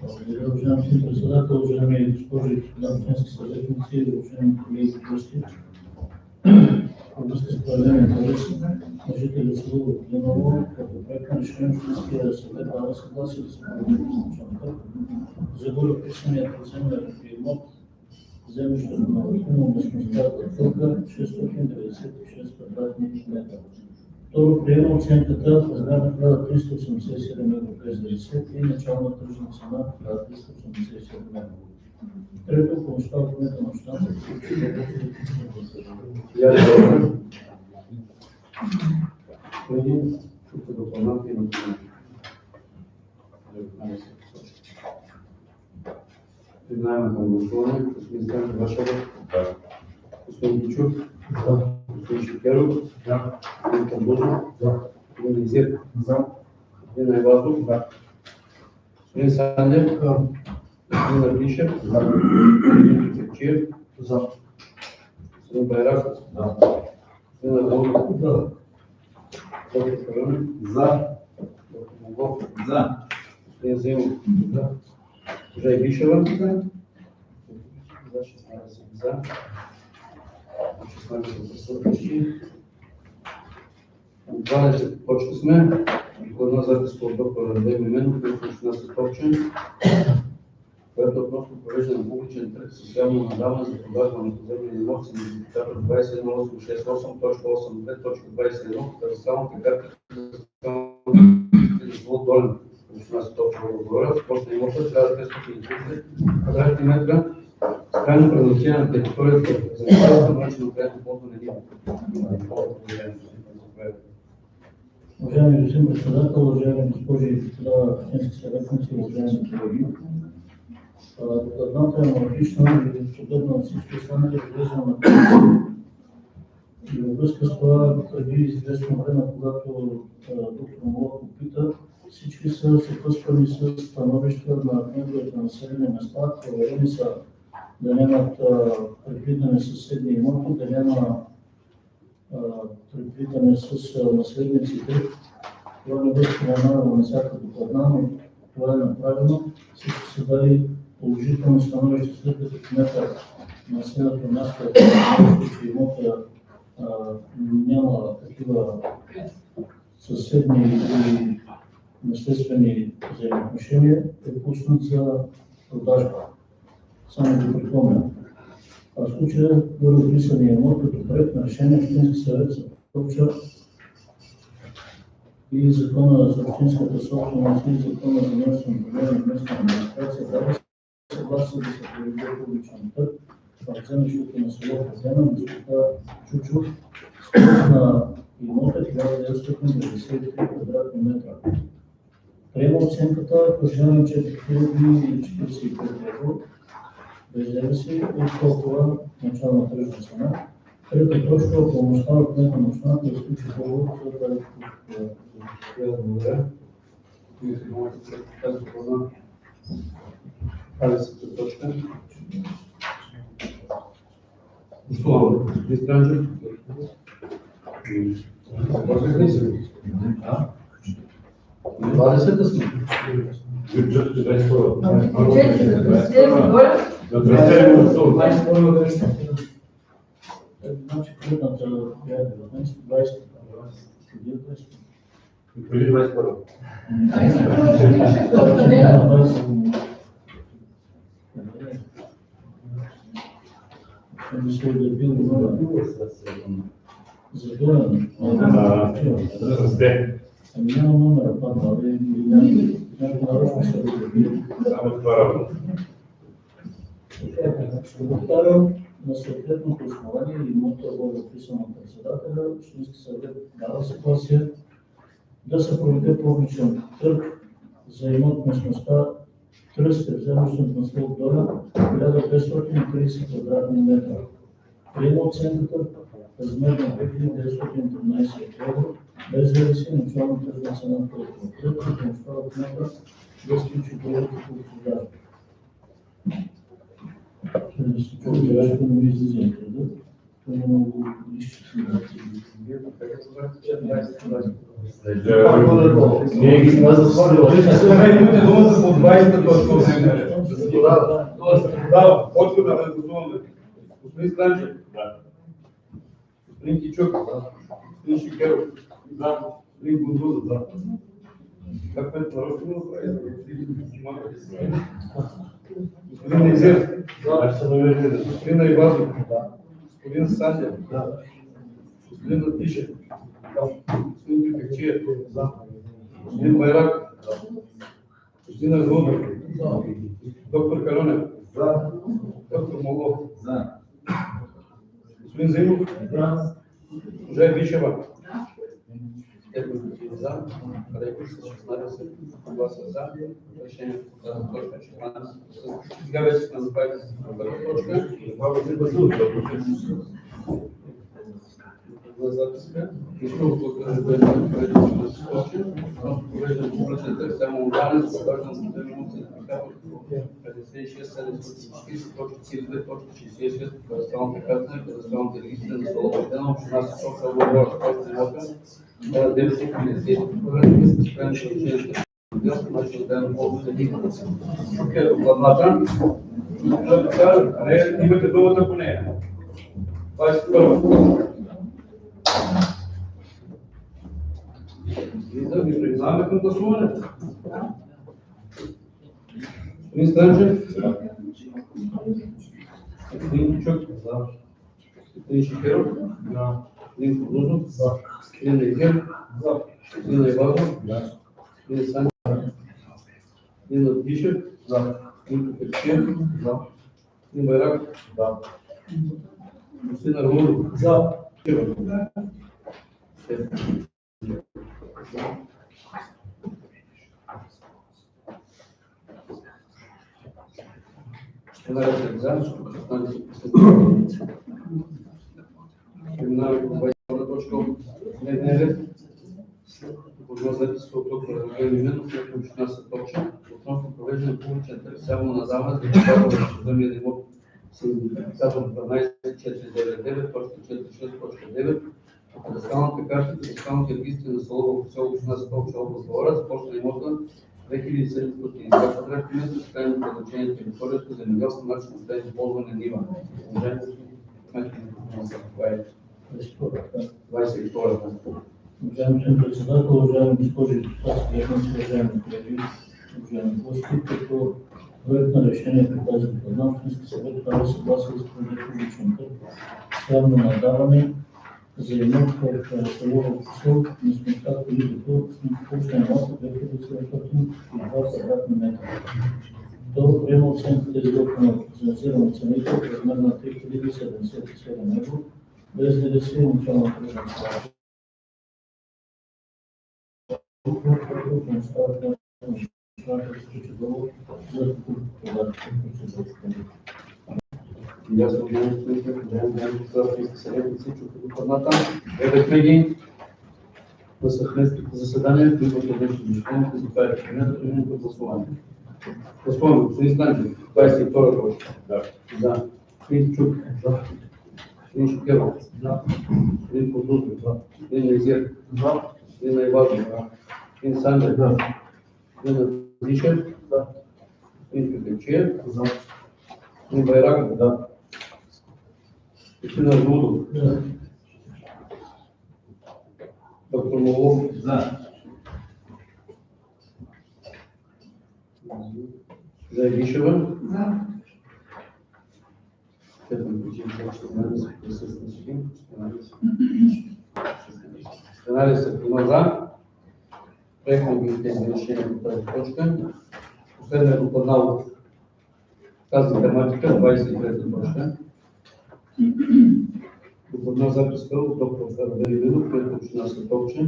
Благодаря, уважаеми господин председател, уважаеми госпожи и господа общински съветници, уважаеми колеги и гости. Във връзка с проявен интерес на жители село Въртиново, като проект на решение Общинския съвет дава съгласие да се проведе публичната за гореописания поземлен имот землището на Въртиново, местността Търтълка, 696 квадратни метра. Второ, приема оценката в размер на 1387 евро без ДДС и начална тръжна цена 1387 евро. Трето, помощта от кмета на общината Тук допълнително има Преминаваме към гласуване. Господин Станчев, ваша воля? Господин Кичук? Господин Шекеров? Господин Подгузов? Господин Везир? Господин Айвазов? Господин Сандев? Господин Радишев? Господин Чудерчиев? Господин Байраков? Господин Арнодов? Доктор Каленев? Доктор Лулов? Господин Заимов? Госпожа Игнишева? За 16 за. 16 присъстващи. 20 точка сме. Докладна записка от доктор Андрей Милянов, който община Сотовча, която относно провеждане на публичен търг с явно надаване за продажба на поземлени имоти на идентификатор 21868.82.21, кадастралната карта Злот Долен, община Сотовча, Благоевград, разплощна имота 1530 квадратни метра, с крайно предназначение на територията за земеделска начин на крайно ползване на Уважаеми господин председател, уважаеми госпожи и господа общински съветници, уважаеми колеги, докладната е аналогична и подобна на всички останали разглеждане на комисия. И във връзка с това, преди известно време, когато доктор Молов попита, всички са съпътствани с становища на кметовете на населени места, проверени са да нямат предвидени съседни имоти, да няма предвидени с наследниците. Това не беше споменавано на всяка докладна, но това е направено. Всички са дали положително становище, след като кмета на населеното място е че имота няма такива съседни или наследствени взаимоотношения, е пуснат за продажба. Само да припомня. В случая гореописания имот като проект на решение Общински съвет за Сотовча и Закона за общинската собственост и Закона за местно управление и местна администрация дава съгласие да се проведе публичен търг в землището на село Въртиново, местността Чучук, стойност на имота 1993 квадратни метра. Приема оценката в размер 4045 евро без ДДС и толкова начална тръжна цена. Трета точка, помощта от кмета на общината да сключи договор за тази Благодаря. Тази точка. Гласуваме. Господин Станчев. 20 сме. Бюджет 22. Бюджет за трансфер, горе. За трансфер на СО. Значи, предната бяха 19-20. Преди 21. Трансфер. Ами няма номера, падна, или някакво нарочно се разделил. Само това работа. Ще повтарям, на съответното основание или имота бъде описан на председателя, Общински съвет дава съгласие да се проведе публичен търг за имот местността Тръстев, землищен наслов Доля, 1530 квадратни метра. Приема оценката в размер на 2913 евро, без ДДС и начална тръжна цена по отпред, помощта от метра да сключи договорите по продажа. Човек не ми излиза и труда, това е много изчислено. Ние ги сме затворили. Имате думата по 20-та точка. Да, почва да гласуваме. Господин Странчев. Господин Кичук. Господин Шикеров. Господин Гундузов. Как е нарочно направи? Господин Незир. Господин Айвазов. Господин Сандев. Господин Натишев. Господин Пипекчиев. Господин Байрак. Господин Аргунов. Доктор Каронев. Доктор Молов. Господин Заимов. Госпожа Вишева. За. Рекорд с 16 гласа за. Решението показва точка 16. Сега вече сме на 21 точка. На записка. Изпълно покажа да е скочи. Провеждам публичен търг, само отдаване за продажа на съдебни имоти на сертификат от 56-742.66 от кадастралната карта и кадастралните регистри на село Въртена, община София, област Горска имота, 950 квадратни с крайни решението на начин да е ползване. Тук е докладната. Имате думата по нея. 21. Да ви преминаваме към гласуване. Господин Странчев. Господин Кичук. Господин Шикеров. Господин Кудузов. Господин Незир. Господин Айвазов. Господин Сандев. Господин Натишев. Господин Пипекчиев. Господин Байрак. Господин Аргунов. Преминаваме по 22 точка от дневния ред. Записка от доктор Евгений Минов, който община Сатовча, относно провеждане на публичен търг само на даване за продажба на съдебния имот с идентификатор 12499.46.9 по кадастралната карта и кадастралните регистри на село община Сатовча, област Благоевград, с площ на имота 2702 квадратни метра с крайно предназначение на територията за земеделски начин на ползване на нива. Уважаеми това е 22. Уважаеми член председател, уважаеми госпожи и господа, уважаеми колеги, уважаеми гости, като проект на решение по тази доклада, Общински съвет дава съгласие за публичен търг с явно надаване за имот в село Върхосел, местността Колибето, с обща имота 2702 квадратни метра. Второ, приема оценката изготвена от финансиран оценител в размер на 3077 евро, без ДДС и начална тръжна цена. Ясно, гледахме ги на съвместното заседание, които ще беше изпълнено за това решение за гласуване. Гласуваме, господин Станчев, 22 точка. За. Господин Чук. За. Господин Шикеров. За. Господин Кудузов. За. Господин Незир. За. Господин Айвазов. Господин Сандев. Господин Натишев. Господин Петричев. Господин Байраков. Господин Арнудов. Доктор Молов. Госпожа Гишева. За. Преходни тези решения по тази точка. Последният докладнал тази тематика, 23-та точка. Докладна записка от доктор Фердели Видов, който община Световче,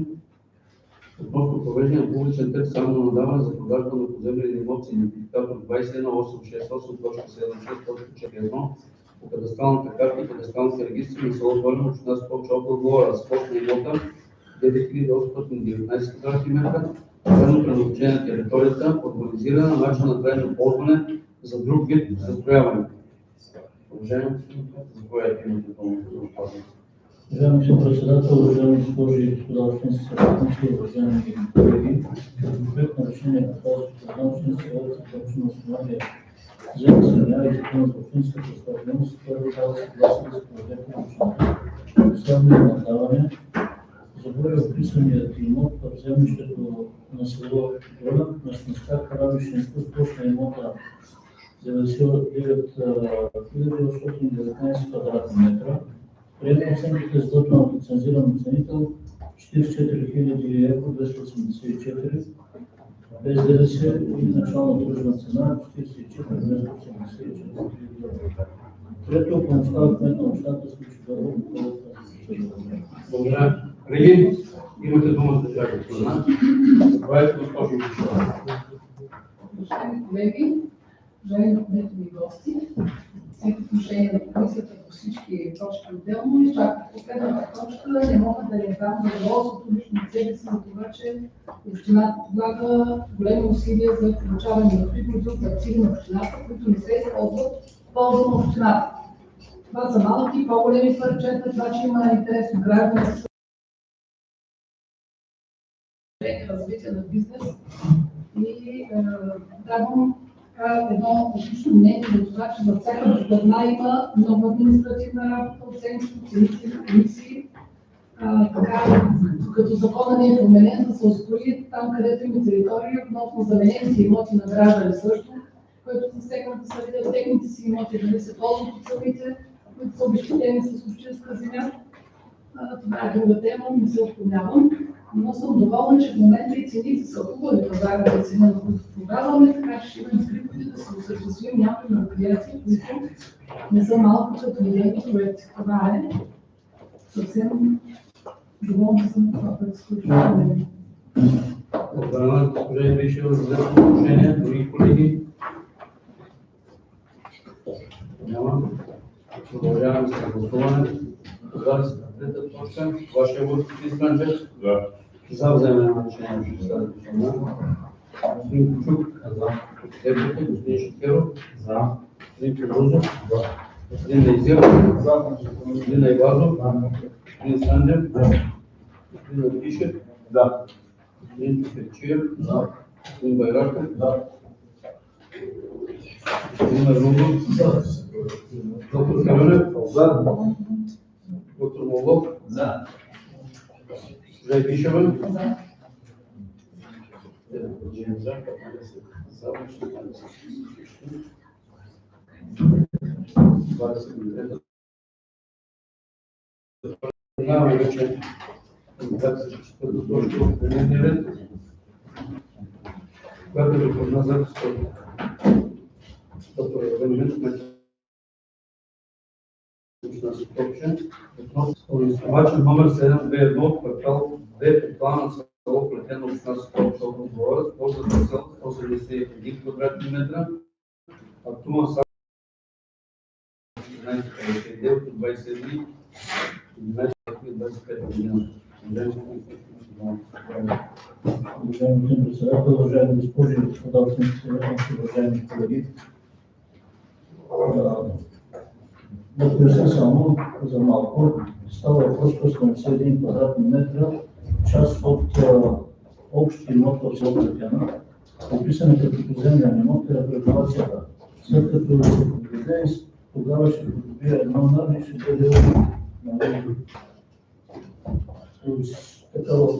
относно провеждане на публичен търг само на надаване за продажба на поземлени имоти, идентификатор 21868.76.4.1 по кадастралната карта и кадастралните регистри на село Долен, община Световче, област Ловеч. Разпорт на имота 9819 квадратни метра, трайно предназначение на територията, урбанизирана, начин на трайно ползване за друг вид застрояване. Уважаеми господин Петър, заповядайте, имате думата за опазване. Уважаеми господин председател, уважаеми госпожи и господа общински съветници, уважаеми колеги, проект на решение по тази програма общински съвет за точно основание за земя и закон за общинската стабилност, който дава съгласие за проведение на общината. Последно надаване за бъде описаният имот в землището на село Доля, местността Каравишинско, с площ на имота 99 квадратни метра. Приема оценката изготвена от лицензиран оценител 44 евро 284, без ДДС и начална тръжна цена 44 284 евро. Трето, помощава кмет на общината случи договор. Благодаря. Колеги, имате дума за тях, господина. Заповядайте, госпожо Гишева. Уважаеми колеги, уважаеми кметови гости, след отношение на комисията по всички точки отделно и чак последната точка не мога да не дам задоволството лично от себе си за това, че общината подлага големи усилия за получаване на приходи от активи на общината, които не се използват в полза на общината. Това са малки, по-големи парчета, това, че има интерес от гражданите с развитие на бизнес и давам едно отлично мнение за това, че за всяка докладна има много административна работа, оценки, комисии. Като закона не е променен, да се ускори там, където има територии, относно заменените имоти на граждани също, които засегнат да се видят техните си имоти, дали се ползват от самите, които са обезщетени с общинска земя. Това е друга тема, не се отклонявам. Но съм доволна, че в момента и цените са хубави, пазарните цени, на които продаваме, така че ще имаме приходи да се осъществим някои мероприятия, които не са малко като идейни проекти. Това е съвсем доволна съм това, което се случва. Благодаря, госпожа Гишева, за взето отношение. Други колеги? Няма. Продължаваме с гласуване. Трета точка. Вашия вод, господин Странчев. За вземане на решение ще стане гласуване. Господин Кучук. За. Господин Шикеров. За. Господин Кирузов. За. Господин Найзир. За. Господин Айвазов. Господин Санджев. За. Господин Адишев. За. Господин Петричев. За. Господин Байраков. За. Господин Арнудов. За. Доктор Фердели. За. Доктор Молов. За. Госпожа Гишева. Нямаме вече четвърта точка от дневния ред, която е докладна записка от доктор Евгений на Световче, относно изкривачен номер 721 от квартал 2 по плана на село Плетено, община Световче, област Ловеч, площ за парцел 181 квадратни метра, актуална СА 1459 от 27 11-25 година. Уважаеми господин председател, уважаеми госпожи и господа общински съветници, уважаеми колеги. Да поясня само за малко. Става въпрос по 71 квадратни метра, част от общия имот в село Плетено. Описани като поземлен имот е регулацията. След като се подведе, тогава ще придобие едно нърви и ще бъде такова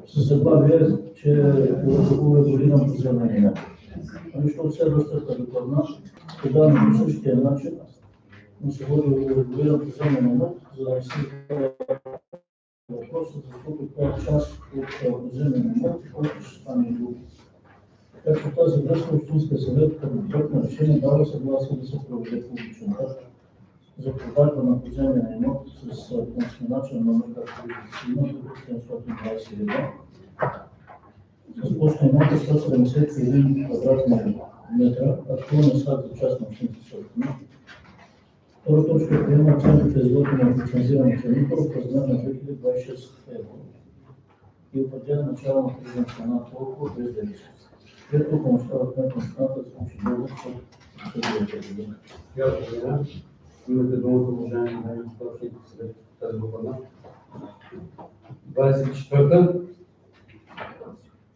със заглавие, че е урегулиран поземлен имот. Защото следващата реформа тогава по същия начин но се води урегулиран поземлен имот, за да не се въпросът, защото това е част от поземлен имот, който ще стане друг. Така че в тази връзка Общинския съвет като проект на решение дава съгласие да се проведе публичен търг за продажба на поземлен имот с консигнационен номер, както виждате, има 721. С площа имота 171 квадратни метра, актуален сад за част на общинска собственост. Втора точка приема оценката изготвена от лицензиран оценител в размер на 2026 евро и определя начало на тръжна цена толкова без ДДС. Трето помощава кмет на страната да случи договор с съдията година. Имате думата, уважаеми депутати, след тази доклада. 24-та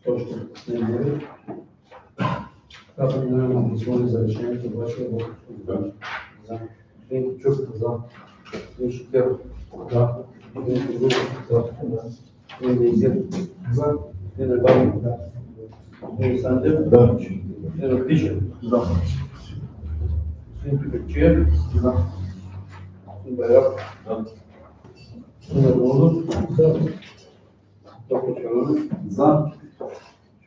точка дневния ред. Така преминаваме на гласуване за решението за вашия вот. За. Господин Кючук, за. Господин Шикеров, за. Господин Козлов, за. Господин Дейзир, за. Господин Ебалин, за. Господин Сандев, за. Господин Атишев, за. Господин Пикачиев, за. Господин Байрак, за. Господин Адонов, за. Доктор Чаранов, за.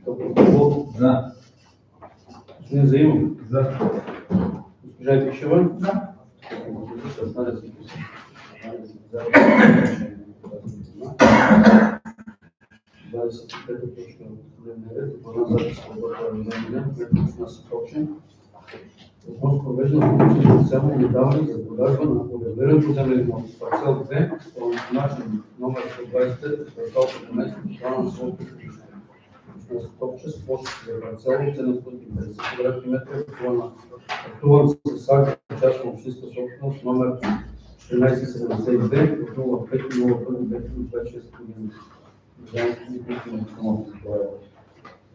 Доктор Козлов, за. Господин Заимов, за. Госпожа Епишева, за. 25-та точка дневния ред, доклада за относно провеждане на публично социално издаване за продажба на урегулиран поземлен имот. Парцел 2, начин номер 125, квартал 17, плана на селото на Стопче с площ за парцел 750 квадратни метра, актуван с акт част на общинска собственост номер 1472 от 05.01.2026 година.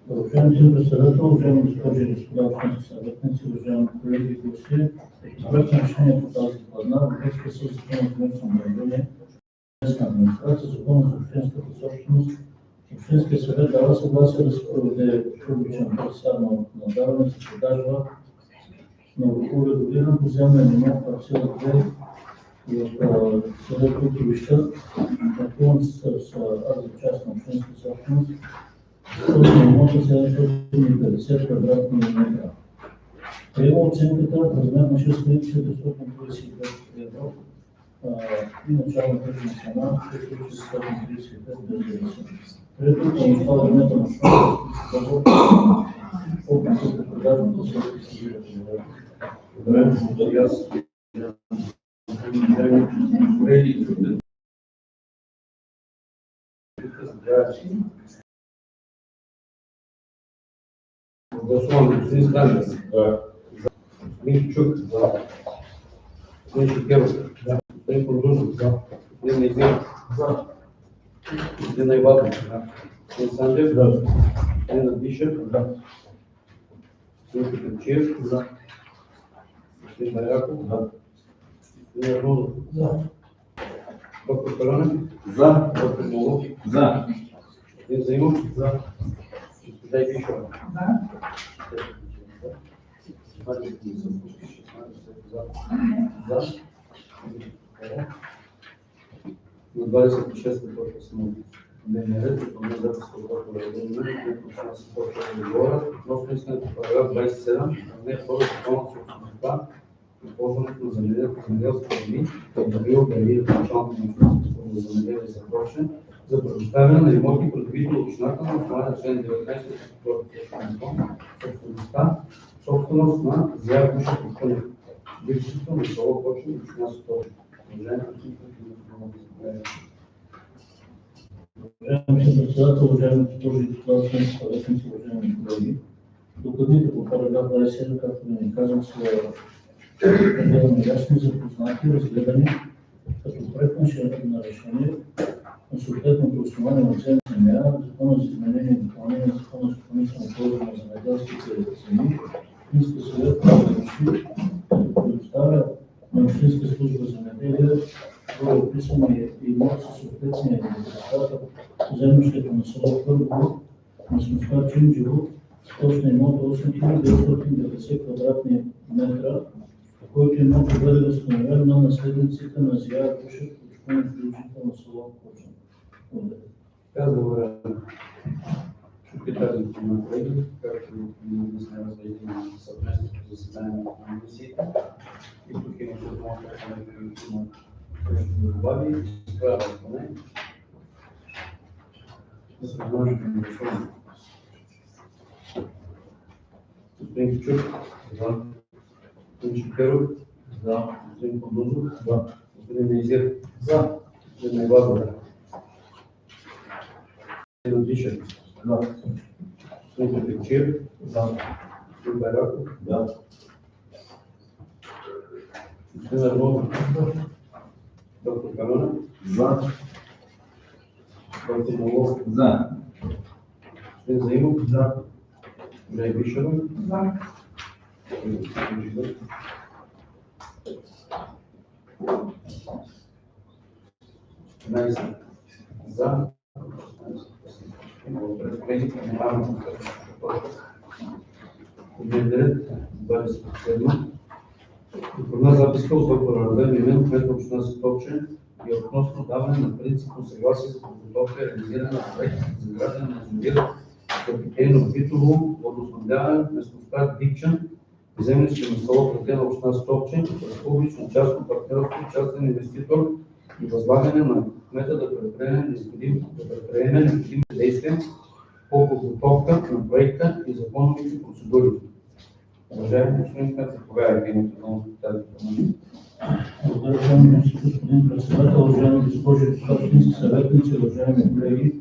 Уважаеми господин председател, уважаеми госпожи и господа общински съветници, уважаеми колеги и гости, проект на решение по тази докладна във връзка с Закона за местно управление, местна администрация, Закона за общинската собственост. Общинския съвет дава съгласие да се проведе публичен търг на надаване за продажба на урегулиран поземлен имот парцел 2 в село Кутовища, актуален с акт за част на общинска собственост. Точно имота 750 квадратни метра. Приема оценката в размер на 6435 евро и начална тръжна цена 6435 без ДДС. Трето, помощта елемента на строителство опит за продажната селски събирателя. Добре, благодаря аз. Колеги, гласуваме господин Станев, господин Кючук, господин Шикеров, господин Козлов, господин Дейзир, господин Айватов, господин Сандев, господин Атишев, господин Пикачиев, господин Байраков, господин Адонов, доктор Чаранов, доктор Молов, господин Заимов, госпожа Епишева, на 26-та точка сме дневния ред, допълнена записка от доктора Адонов, която се почва да говоря относно искането параграф 27, не втора закона за собствеността и ползването на земеделски земи, като би обявил началното на земеделие за прочен, за предоставяне на имоти, придобити от общината на основание член 19 от собственост на Зяя Буша Костънев, бившето на село Кочни и община Столче. Уважаеми председател, уважаеми госпожи и господа общински съветници, уважаеми колеги, докладните по параграф 27, както да ни казвам, са пределно ясни, запознати, разгледани като проект на решение на съответното основание на ценна земя, Закона за изменение и допълнение на Закона за стопанисване на ползване цени, Общинския съвет реши, като предоставя на Общинска служба земеделие, бъде описани имоти със съответния идентификатор в землището на село Първо, местността Чинджево, с точна имот 8990 квадратни метра, който имот да бъде възстановен на наследниците на Зия Гушев, включително на село Кочан. Благодаря. Чухте тази тема, колеги, както ние сме разгледали на съвместното заседание на комисията. И тук имаше едно което има също да добави и справя поне. Да се върнем към гласуване. Господин Кичук, за. Господин Шикеров, за. Господин Кодузов, за. Господин Нейзир, за. Господин Найвазов, господин Дишев, за. Господин Петчиев, за. Господин Байраков, за. Господин Арнов, доктор Камена, за. Доктор Молов, за. Господин Заимов, за. Госпожа Бишева, за. За. Дневният 27. Информна записка от доктора Раден Милен, кмет на община Световче, и относно даване на принципно съгласие за подготовка и реализиране на проект за изграждане на язовир за питейно-битово водоснабдяване в местността Дикчан, землище на село Кратя на община Световче, с публично-частно партньорство, частен инвеститор и възлагане на кмета да предприеме необходимите действия по подготовка на проекта и законовите процедури. Уважаеми господин кмет, заповядайте, имате много тази информация. Благодаря, господин председател, уважаеми госпожи и господа общински съветници, уважаеми колеги.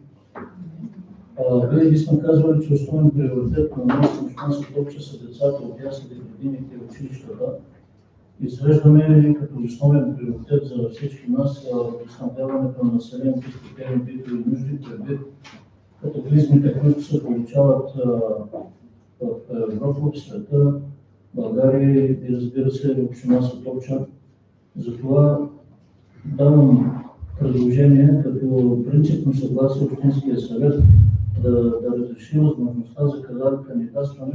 Винаги сме казвали, че основен приоритет на нашата община Световче са децата от яслите, градините и училищата. Извеждаме като основен приоритет за всички нас снабдяването на населението с питейни битови нужди, предвид катаклизмите, които се получават в Европа, в света, България и разбира се община Световча. Затова давам предложение като принципно съгласие Общинския съвет да разреши възможността за кандидатстване,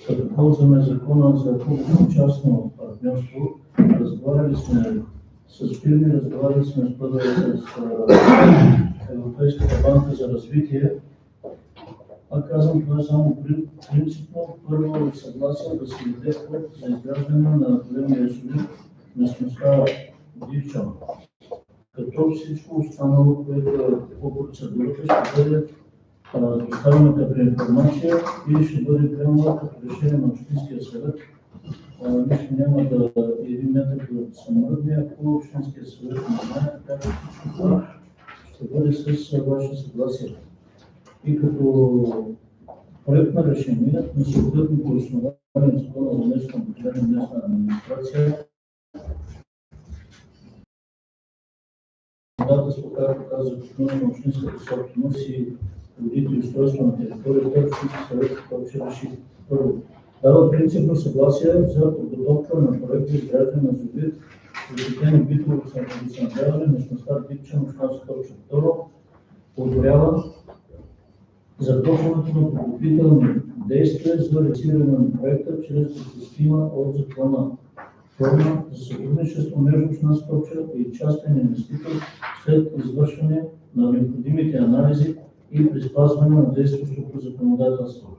като ползваме закона за публично-частно партньорство. Разговаряли сме с фирми, разговаряли сме с Европейската банка за развитие. Казвам, това е само принципно. Първо съгласие да се даде ход за изграждане на големия язовир в местността Дикчан. Като всичко останало, което е по процедурата, ще бъде доставено като информация и ще бъде приемано като решение на Общинския съвет. Нищо няма да един метър да се мръдне, ако Общинския съвет не знае, така че всичко това ще бъде с ваше съгласие. И като проект на решение на съответното основание на закона за местно управление на местна администрация, законодателство, както казах, на общинската собственост и водите и устройство на територията, Общински съвет ще реши. Първо, дава принципно съгласие за подготовка на проект за изграждане на язовир за питейно-битово водоснабдяване на местността Дикчан, община Световче. Второ, одобрява започването на подготвителни действия за реализиране на проекта чрез допустима от закона форма за сътрудничество между община Световче и частен инвеститор след извършване на необходимите анализи и при спазване на действащото законодателство.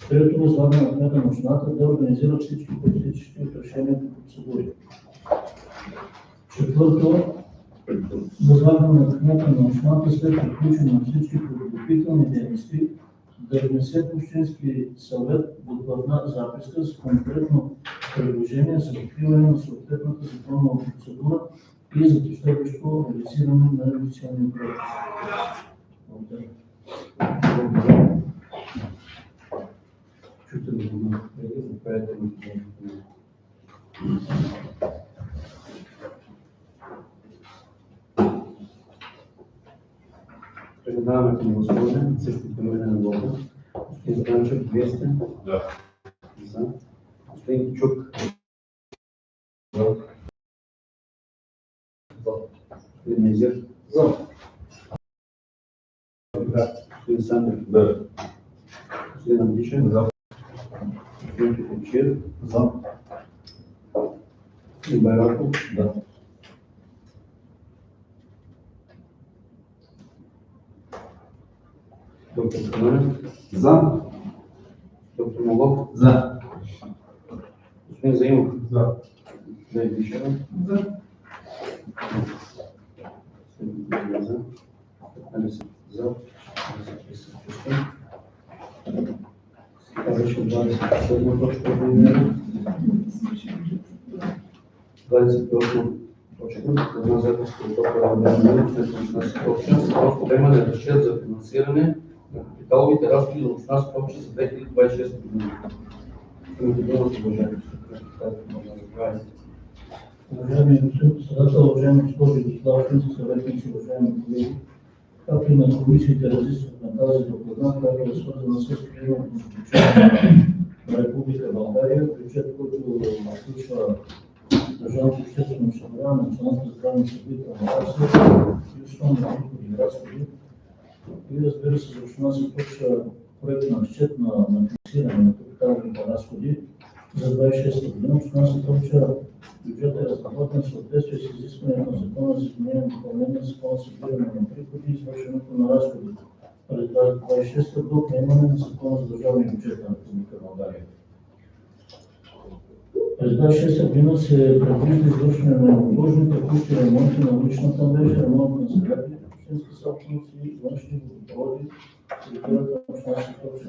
Трето, възлага на кмета на общината да организира всички произтичащи от решението процедури. Четвърто, възлага на кмета на общината след приключване на всички подготвителни дейности да внесе в Общински съвет докладна записка с конкретно предложение за откриване на съответната законова процедура и за последващо реализиране на инвестиционния проект. Благодаря. Чухте да го направите на Преминаваме към гласуване, също помене на вода. Господин Станчев, вие сте? Да. За. Господин Кичук. За. Господин Мезир. За. Господин Сандев. Да. Господин Андишев. За. Господин Китичир. За. Господин Байраков. Да. Доктор Кананев. За. Доктор Молов. За. Господин Заимов. За. Господин Бишева. За. Господин Бишева. За. 15 за. 15 Това беше 27 точка от дневния. 28 точка. Една записка от доктора Адриан след 16 точка. Относно приемане на разчет за финансиране на капиталовите разходи за община Скопче за 2026 година. Имате думата, уважаеми господин. Уважаеми господин председател, уважаеми госпожи и господа общински съветници, уважаеми колеги, както и на комисиите разисквахме тази доклада, която е свързана с приемането на бюджета на Република България, бюджет, който включва държавното обществено осигуряване, националната здравна осигурителна каса и основни приходи и разходи. И разбира се, за община се включва проект на разчет на финансиране на капиталовите разходи за 26 година. Община се включва бюджетът е разработен в съответствие с изискването на Закона за изменение и допълнение на Закона за събиране на приходи и извършването на разходи през 2026 до приемане на Закона за държавния бюджет на Република България. През 2026 година се предвижда извършване на неотложни текущи ремонти на уличната мрежа, ремонт на сгради, общински собственици и външни водопроводи, територията на община Скопче.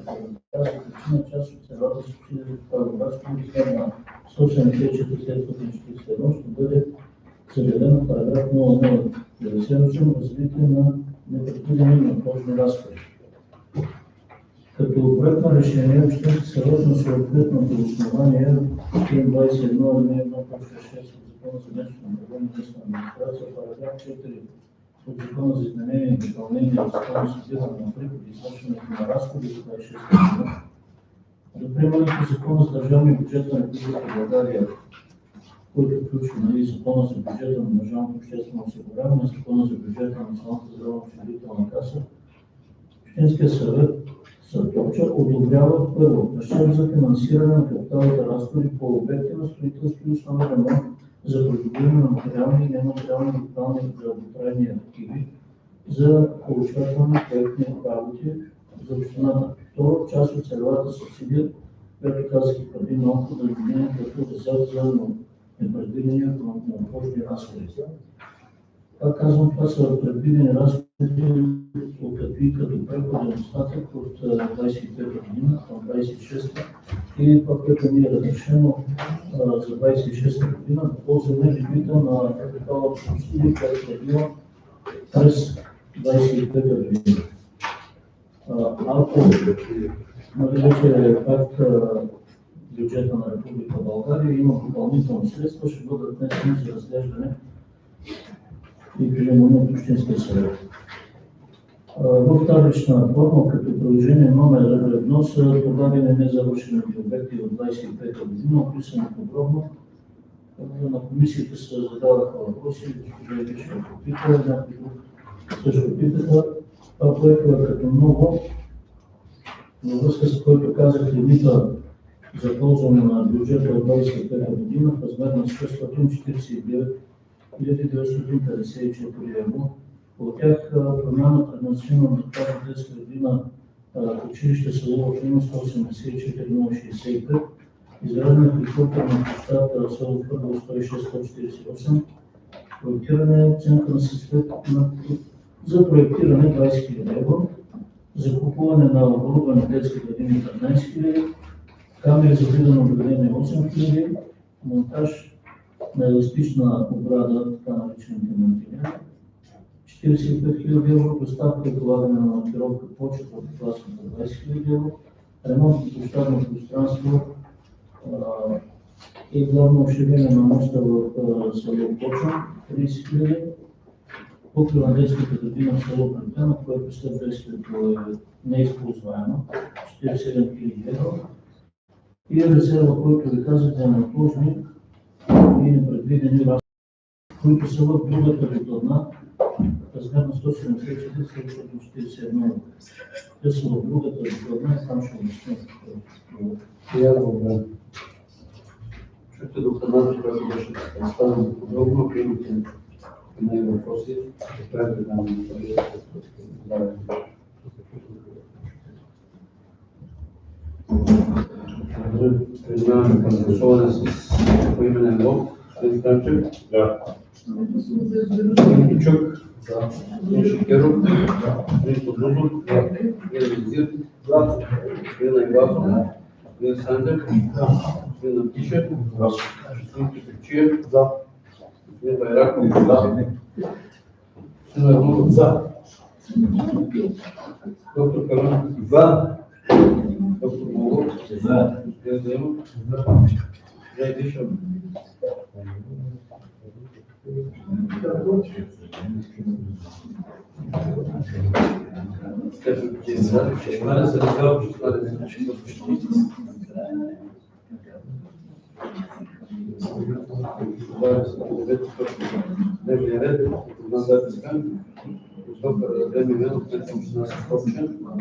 Тази причина част от целата субсидия за капиталови разходи на 174 ще бъде заделена в параграф 0098 развитие на непредвидени неотложни разходи. Като проект на решение, общински съвет на съответното основание член 21 ал. 1.6 от Закона за местното управление и местна администрация, параграф 4 от Закона за изменение и допълнение на Закона за събиране на приходи и извършването на разходи за 26 година. За приемането на Закона за държавния бюджет на Република България, който включва и Закона за бюджета на държавното обществено осигуряване, Закона за бюджета на Националната здравна осигурителна каса, Общинския съвет Скопче одобрява първо разчет за финансиране на капиталовите разходи по обекти на строителство и основен ремонт за придобиване на материални и нематериални локални дълготрайни активи за получателни проектни работи за общината. Второ, част от целевата субсидия, която казах и преди малко, да мине като резерв за непредвидени неотложни разходи. Пак казвам, това са предвидени разходи от какви като преходен остатък от 25 година към 26 и това, което ни е разрешено за 26 година, да ползваме лимита на капиталната субсидия, която е била през 25 година. Ако вече е факт бюджета на Република България, има допълнителни средства, ще бъдат внесени за разглеждане и приемане от Общинския съвет. В таблична форма, като приложение номер 1 са подадени незавършените обекти от 25 година, описани подробно. На комисията се задаваха въпроси, госпожа Ивишева попита, някои също питаха. Това, което е като много, във връзка с което казах лимита за ползване на бюджета от 25 година в размер на 649 954 евро. От тях промяна предназначена на тази детска градина училище село Клино 184 065, изграждане при културна площадка село Първо 106 проектиране оценка на системата за проектиране 20 000 евро, закупуване на оборудване детски градини 15 000, камери за видеонаблюдение 8 000, монтаж на еластична ограда, така наречените мантинери, 45 000 евро, доставка и полагане на маркировка почта в класната 20 000 евро, ремонт на площадно пространство и главно ошивение на моста в село Поча 30 000, покрива на детската градина в село Брантена, което след действието е неизползваемо 47 000 евро и резерва, който ви казвате, е неотложни и непредвидени разходи, които са в другата докладна, размер на 174,41. Те са в другата докладна и там ще обясня. Чухте докладната, която беше представена подробно, ако имате на въпроси, ще правите да ми преминаваме към гласуване с поименен вот. Господин Станчев? Да. Господин Кичук? Да. Господин Шекеров? Господин Тодузов? Да. Господин Визир? Да. Господин Айвазов? Господин Сандев? Да. Господин Антишев? Да. Господин Кипечиев? Да. Господин Байраков? Да. Господин Арнудов? Да. Доктор Каланов? Да. Доктор Молов? Да. Господин Заимов? Да. Жай Дишев?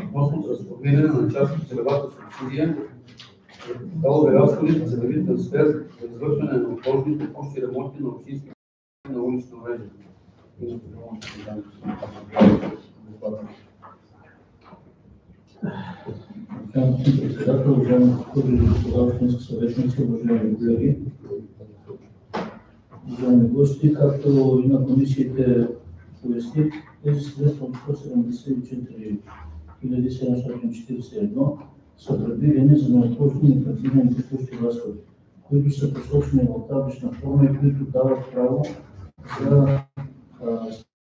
Относно трансформиране на част от целевата субсидия капиталови разходи за целеви трансфер за извършване на неотложни текущи ремонти на общински на улична мрежа. Уважаеми господин председател, уважаеми госпожи и господа общински съветници, уважаеми колеги, уважаеми гости, както и на комисиите поясних, тези средства от 174 741 са предвидени за неотложни и непредвидени текущи разходи, които са посочени в таблична форма и които дават право за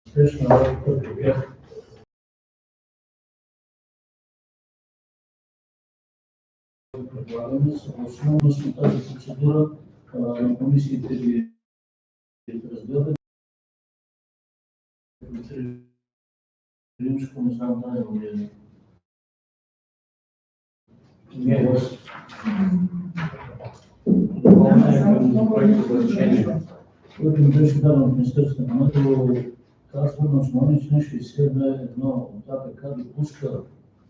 спешна работа по тях. Предлагаме съгласувано с тази процедура на комисиите ви разгледат. Римско не знам да е. Който ми беше даден от Министерството на финансите, казва на основание член 62.1 от АПК допуска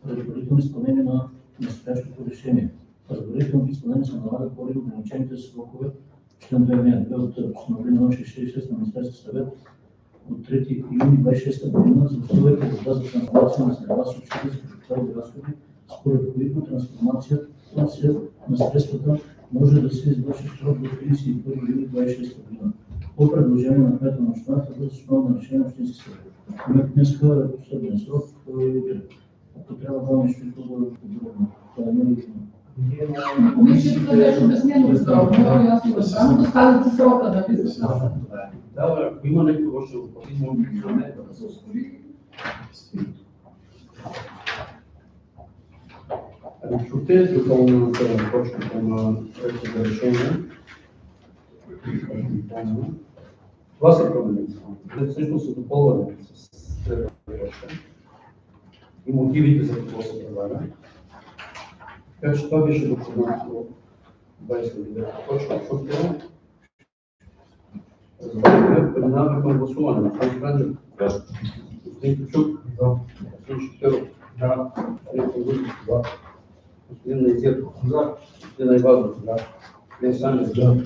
предварително изпълнение на настоящото решение. Предварителното изпълнение се налага поради ограничените срокове, член 2 от постановление номер 66 на Министерския съвет от 3 юни 2026 година за условията и реда за трансформация на целева субсидия за капиталови разходи, според които трансформацията на средствата може да се извърши в срок до 31 юли 2026 година. По предложение на кмета на общината въз основа на решение на общински съвет. Днеска е последен срок, ако трябва да нещо по-подробно. Това е необходимо. Комисията беше обяснено срок, много ясно да само доставите срока да ви се Да, ако има нещо още въпроси, може да се ускори. Чухте допълнената точка към проекта за решение. Това са промените. Всъщност се допълване с трета точка и мотивите за какво се предлага. Така че това беше допълнено 29 точка. Преминаваме към гласуване. Господин Станчев? Да. Господин Кичук? Да. Господин Шекеров? Да. Господин Тодузов? Да. Господин Найзир? Да. Господин Айвазов? Да. Господин Сандев? Да.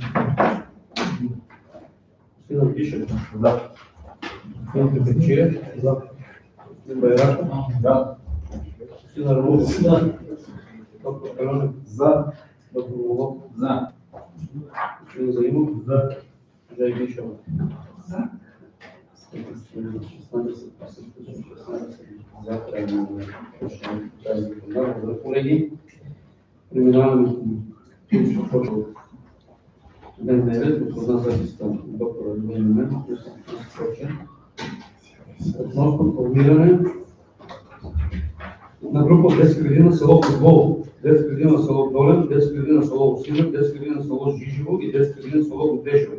Господин Антишев? Да. Господин Кипечиев? Да. Господин Байраков? Да. Господин Арнудов? Да. Доктор Каланов? За. Доктор Молов? За. Господин Заимов? За. Жай Дишев? За. Благодаря, колеги. Преминаваме към точка от дневния ред, господна записка доктора Любен Момент, относно формиране на група детска градина село Подвол, детска градина село Долен, детска градина село Осилев, детска градина село Жижево и детска градина село Годешево.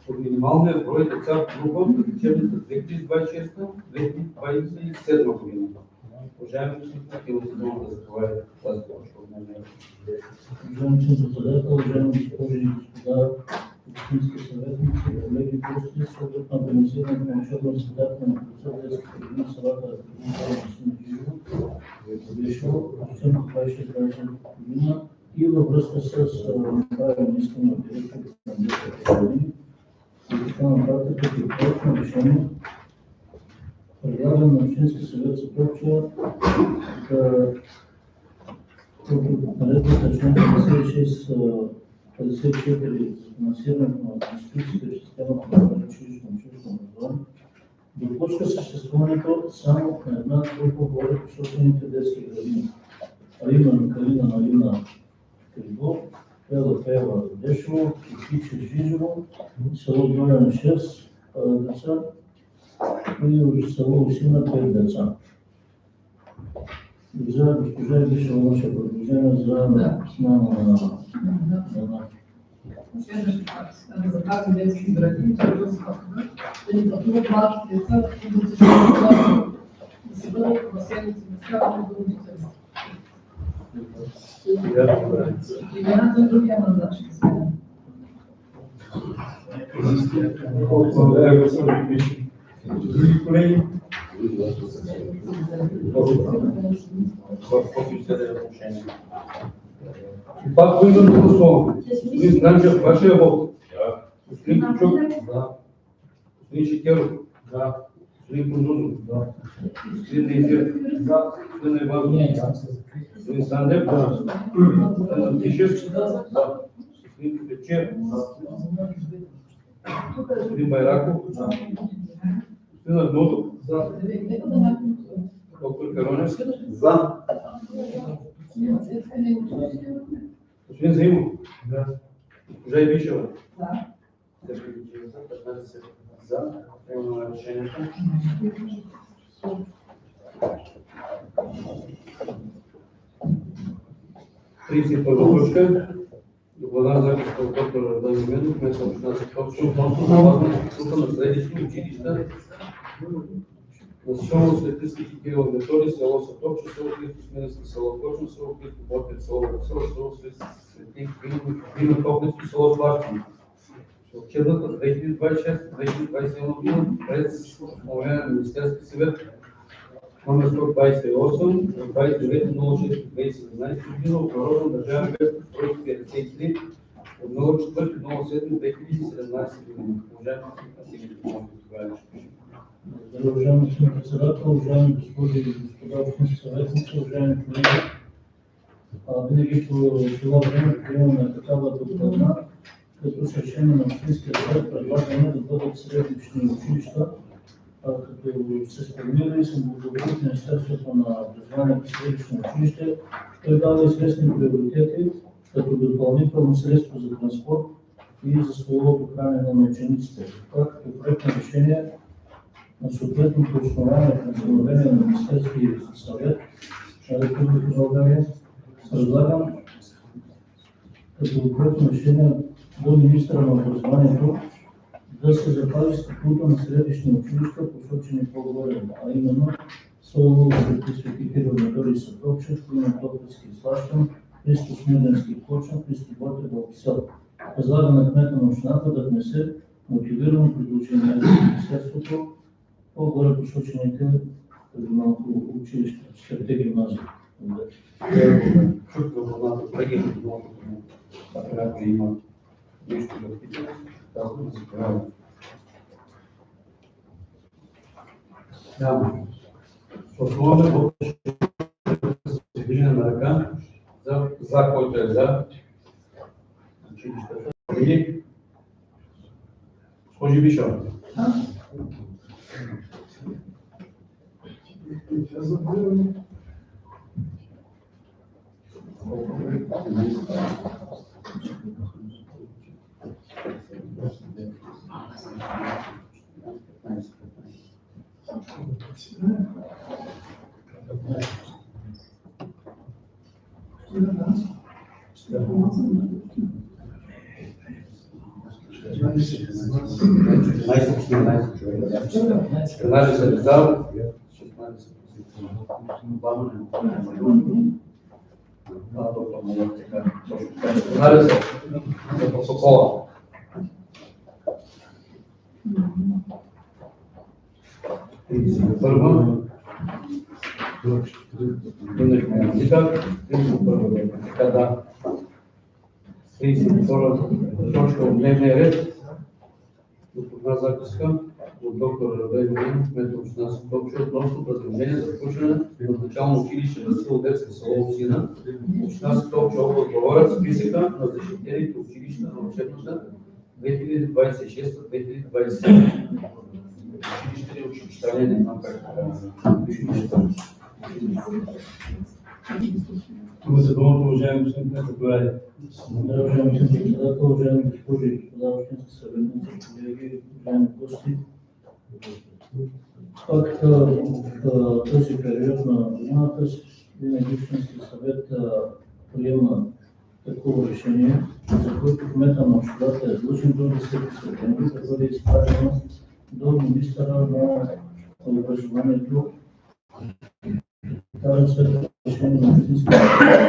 От минималния брой деца в група през учебната 2026-2027 година. Уважаеми господин, имате дума да заповядате тази точка. Уважаеми господин председател, уважаеми госпожи и господа общински съветници, колеги гости, с оглед на организирането на учебно-възпитателна процес в детските градини в селата Вишо, община 26-20 година и във връзка с направени искания от директорите на детските градини. И така нататък, като проект на решение, предлагам на Общински съвет Сатовча да наредбата член 56-54 за финансирането на институциите в системата на предучилищно училищно образование допуска съществуването само на една група горе посочените детски градини, а именно Калина Малина Крибо, Пела Пева Дешево, Киче Жижево, село Доляне 6 деца и село Усина 5 деца. За госпожа Ивишева ваше предложение за смяна на Следващия път, за тази детски градини, да ни пътуват малки деца, които да се бъдат в населените места, които родители. Имената и другия мандат ще се вземем. Благодаря, господин Бишев. Други колеги? И пак го имам да гласуваме. Господин Странчев, вашия вот. Господин Кучук. Да. Господин Шекеров. Да. Господин Козузов. Да. Господин Дейзир. Да. Господин Иванов. Господин Сандев. Да. Господин Тишев. Да. Господин Петчев. Да. Господин Байраков. Да. Господин Аднотов. Да. Доктор Каронев. За. Господин Заимов. Да. Госпожа Ивишева. Да. 15 за. Приемаме на решението. Точка. Доклада за доктор Радан Генов, кмет на община Сатовча, относно запазването на средищни училища на село Светлински Кирил Методи, село Сатовча, село Христо Смиренски, село Точно, село Христо Ботев, село Васил, село Свети Кирил Топлицки, село Плащани. Учебната 2026-2027 година през постановление на Министерския съвет номер 128 от 29.06.2017 година, обнародван държавен вестник брой 53 от 04.07.2017 година. Уважаеми господин председател, уважаеми госпожи и господа общински съветници, уважаеми колеги, винаги по това време приемаме такава докладна, като с решение на Общинския съвет предлагаме да бъдат средищни училища, като се сформира и съм благодарил в Министерството на образованието средищно училище. Той дава известни приоритети, като допълнително средство за транспорт и за столовото хранене на учениците. Това като проект на решение на съответното основание в постановление на Министерския съвет на Република България предлагам като проект на решение до министъра на образованието да се запази статута на средищни училища, посочени по-горе, а именно село Свети Кирил Методи Сатовча, Климент Топлицки Слащан, Христо Смиренски Кочан, Христо Ботев Оксел. Възлага на кмета на общината да внесе мотивирано предложение за Министерството по-горе посочените преди малко училища, четирите гимназии. Чух въпросната колеги, ако някой има нещо да пита, казвам да се правя. Няма. Основаме в движение на ръка за който е за училищата. Или Госпожи Бишева. Това толкова много така. Точно се за протокола. Първа. Така да. 32 точка от дневния ред. Допълна записка от доктор Радой Милинов, кмет на община Световча, относно предложение за включване в начално училище Васило детска село Усина, община Световча, област Благоевград, списъка на защитените училища на учебната 2026-2027. Училище и училища, не знам как Имате думата, уважаеми господин Кмет, заповядайте. Уважаеми господин председател, уважаеми госпожи и господа общински съветници, колеги, уважаеми гости. Пак в този период на годината винаги общински съвет приема такова решение, за което кмета на общината е длъжен до 10 септември да бъде изпратено до министъра на образованието. Тази след решение на общинския съвет,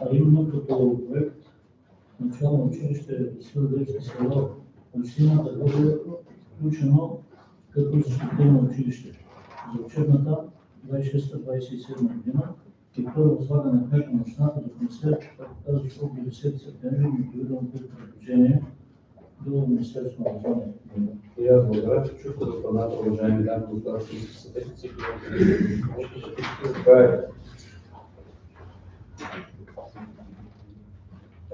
а именно като проект начално училище Васило детски село Усина да бъде включено като защитено училище за учебната 26-27 година и второ възлага на кмета на общината да внесе тази срок до 10 септември мотивираното предложение до Министерството на образованието. И аз благодаря, че чухте допълната, уважаеми дами и господа, общински съветници,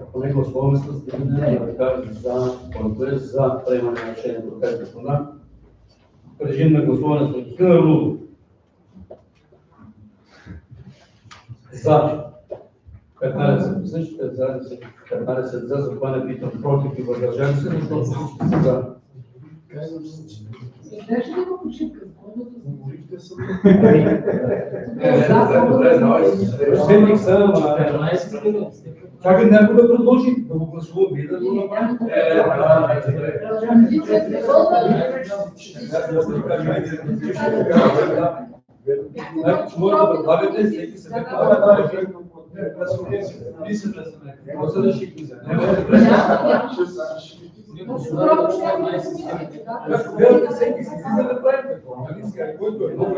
ако не гласуваме с дигане на ръка за приемане на решението, както спомена, режим на гласуване с господин Равнудов. За 15 също 15 за, затова не питам против и въздържали се, защото всички са за. Беше ли има почивка? Седник са, чакай някой да предложи, да го гласува, вие да го направите. Значи, може да добавите, всеки се може да шикни за всеки си да направи който е много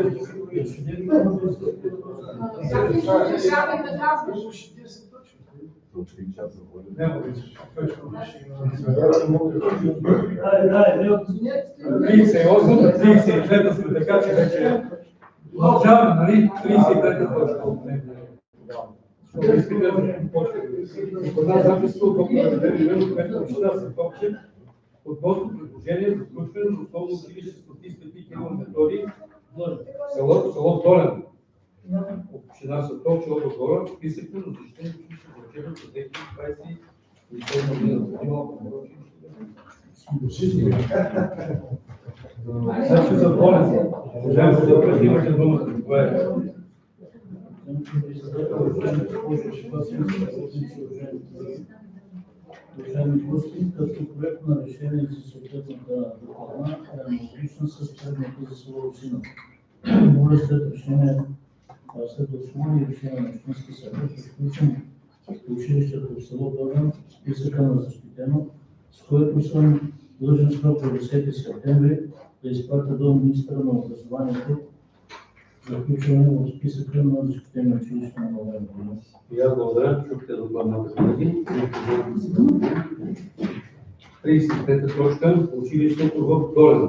сме, така че вече продължаваме, нали? 35-та точка от дневния ред. Относно предложение за включване на основно училище Софийска Кирил Методий, село Долен, община Световча, област Благоевград, списък на защитени училища за учебната 2027 година. Значи за Долен, уважаеми колеги, имате думата. Уважаеми гости, като проект на решение за съответната доклада е аналогична с предмета за село Усина. Моля след решение, след гласуване и решение на общински съвет да включим училището в село Долен в списъка на защитено, с което съм длъжен срок до 10 септември да изпратя до министъра на образованието за включване в списъка на защитени училища на България. И аз благодаря, чухте докладната колеги. 35-та точка, училището в Долен.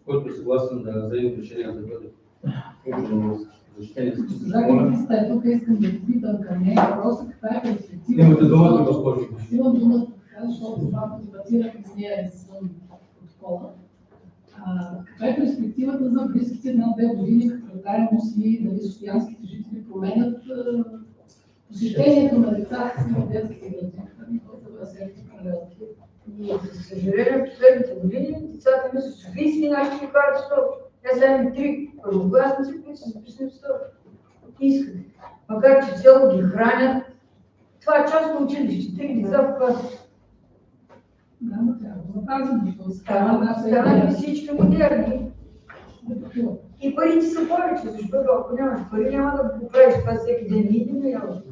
Който е съгласен да вземе решение да бъде включено в защитение. Госпожа Георгиста е тук, искам да попитам към нея въпроса, каква е перспектива. Имате думата, госпожо. Имам думата, защото това дебатирахме с нея извън протокола. Каква е перспективата за близките една-две години, като караност и дали софиянските жители променят посещението на децата си в детските градини? За съжаление, последните години децата ми са софийски, нашите ни карат в София. Те са имаме 3 първокласници, които са записани в София. Искат. Макар че цяло ги хранят. Това е част от училище. 3 деца в класа. Да, но трябва да запазим, защото Станали всички модерни. И и парите са повече, защото ако нямаш пари, няма да го правиш това всеки ден. Видимо ява.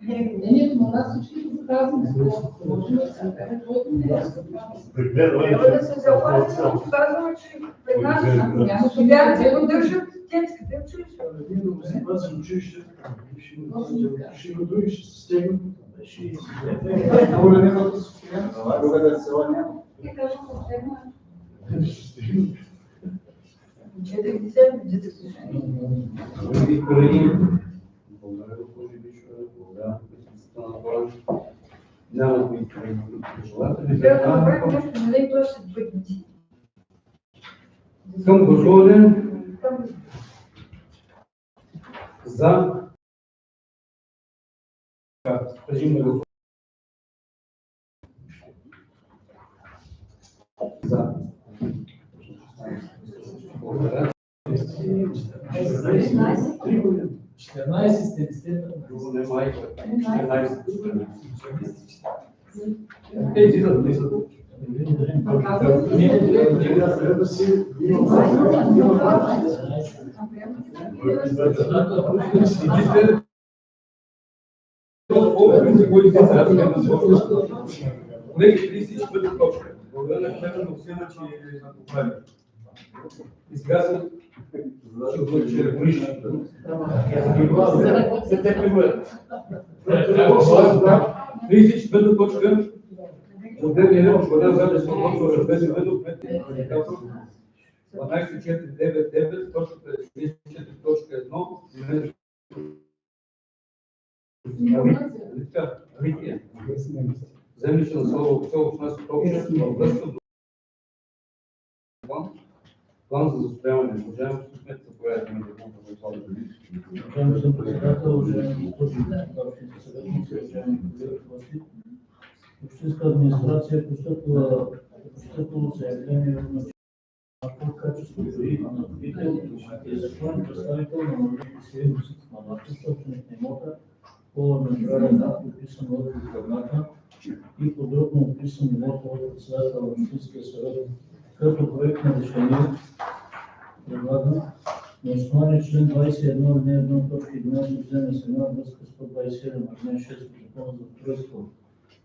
Мнението на нас всички го казваме, може да се каже, който не е. Трябва да се запази, но казваме, че при нас студенти поддържат детските училища. Ние да го запазим училище, ще има други, ще се стегнат. И кажем, последно Други колеги, благодаря госпожи Бишова, благодаря присъствието на това. Няма кои колеги, които желаят. Трябва да направим нещо, не дай това ще бъдници. Към гласуване за режим на гласуване. За. Благодаря. 14 сте. Друго не майка. 14. Те излизат, влизат. Колеги, 34 точка. Благодаря на кмета на Усена, че я поправи. И сега ще регулиш. За те приборят. 34 точка. От дневния ред господа за да се отборства без видов 12499, точка 54.1. Рития. Землище на село община Соколче, във връзка до план за застрояване. Уважаеми господин Кмет, заповядайте ми да го Уважаеми господин председател, уважаеми госпожи и господа съветници, уважаеми колеги, общинска администрация постъпило заявление в качеството и на родител и законен представител на народните съюзи на властта, собственик на имота по нотариален акт, подписан от губерната и подробно описан имота от председател на Общинския съвет, като проект на решение предлага на основание член 21 ал. 1 точка 11 вземе с една връзка 127 ал. 6 от Закона за устройство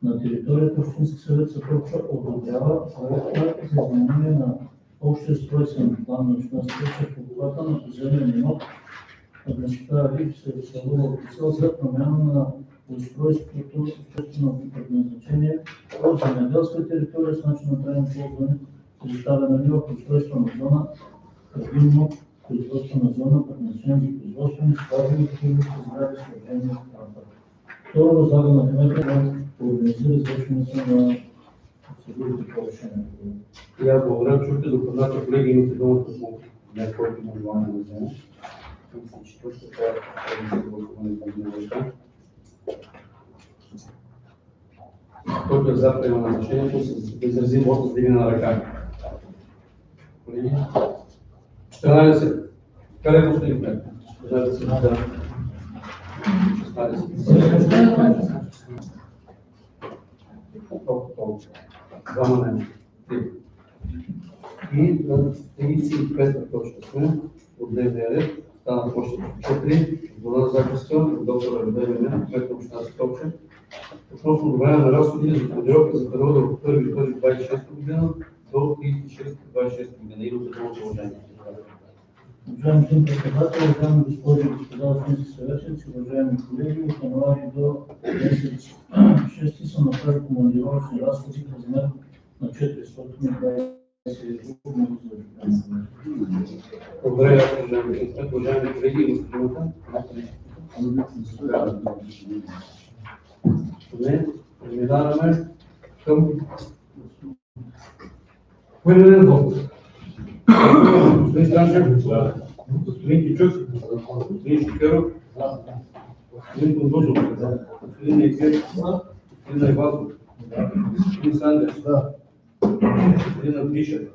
на територията. Общински съвет Соколче одобрява проекта за изменение на общия устройствен план на община Соколче в обхвата на поземлен имот на местта Риб се разселва цел за промяна на устройството, обществено предназначение от земеделска територия с начин на трайно ползване, предоставена ли в устройствена зона, предимно производствена зона, предназначена за производствени, складови, химически сгради, съоръжения и така. Второ, възлага на кмета да организира извършването на процедурите по решението. И аз благодаря, чухте докладната колеги, имате думата по някой, който има желание да вземе. Мисля, че точно това е гласуване по неща. Който е за приема на решението, да изрази вота с дигане на ръка. Колеги, 14. Къде е господин Кмет? Кажете си да. 16. Двама не. И на 35 точка сме от дневния ред. Стана почта 4. Дона записка от доктор Ардемина, кмет на община Соколче. Относно одобряване на разходи за командировка за периода от 1.1.26 година до 36.26 година. И до такова положение. Уважаеми господин председател, уважаеми госпожи и господа общински съветници, уважаеми колеги, от януари до месец 6 са направили командировъчни разходи в размер на 420 евро. Благодаря, уважаеми господин, уважаеми колеги, имате думата. Не, преминаваме към поименен вот. Господин Станчев, господин Кичук, господин Шикеров, господин Кондузов, господин Некер, господин Айвазов, господин Сандер, господин Абдишев,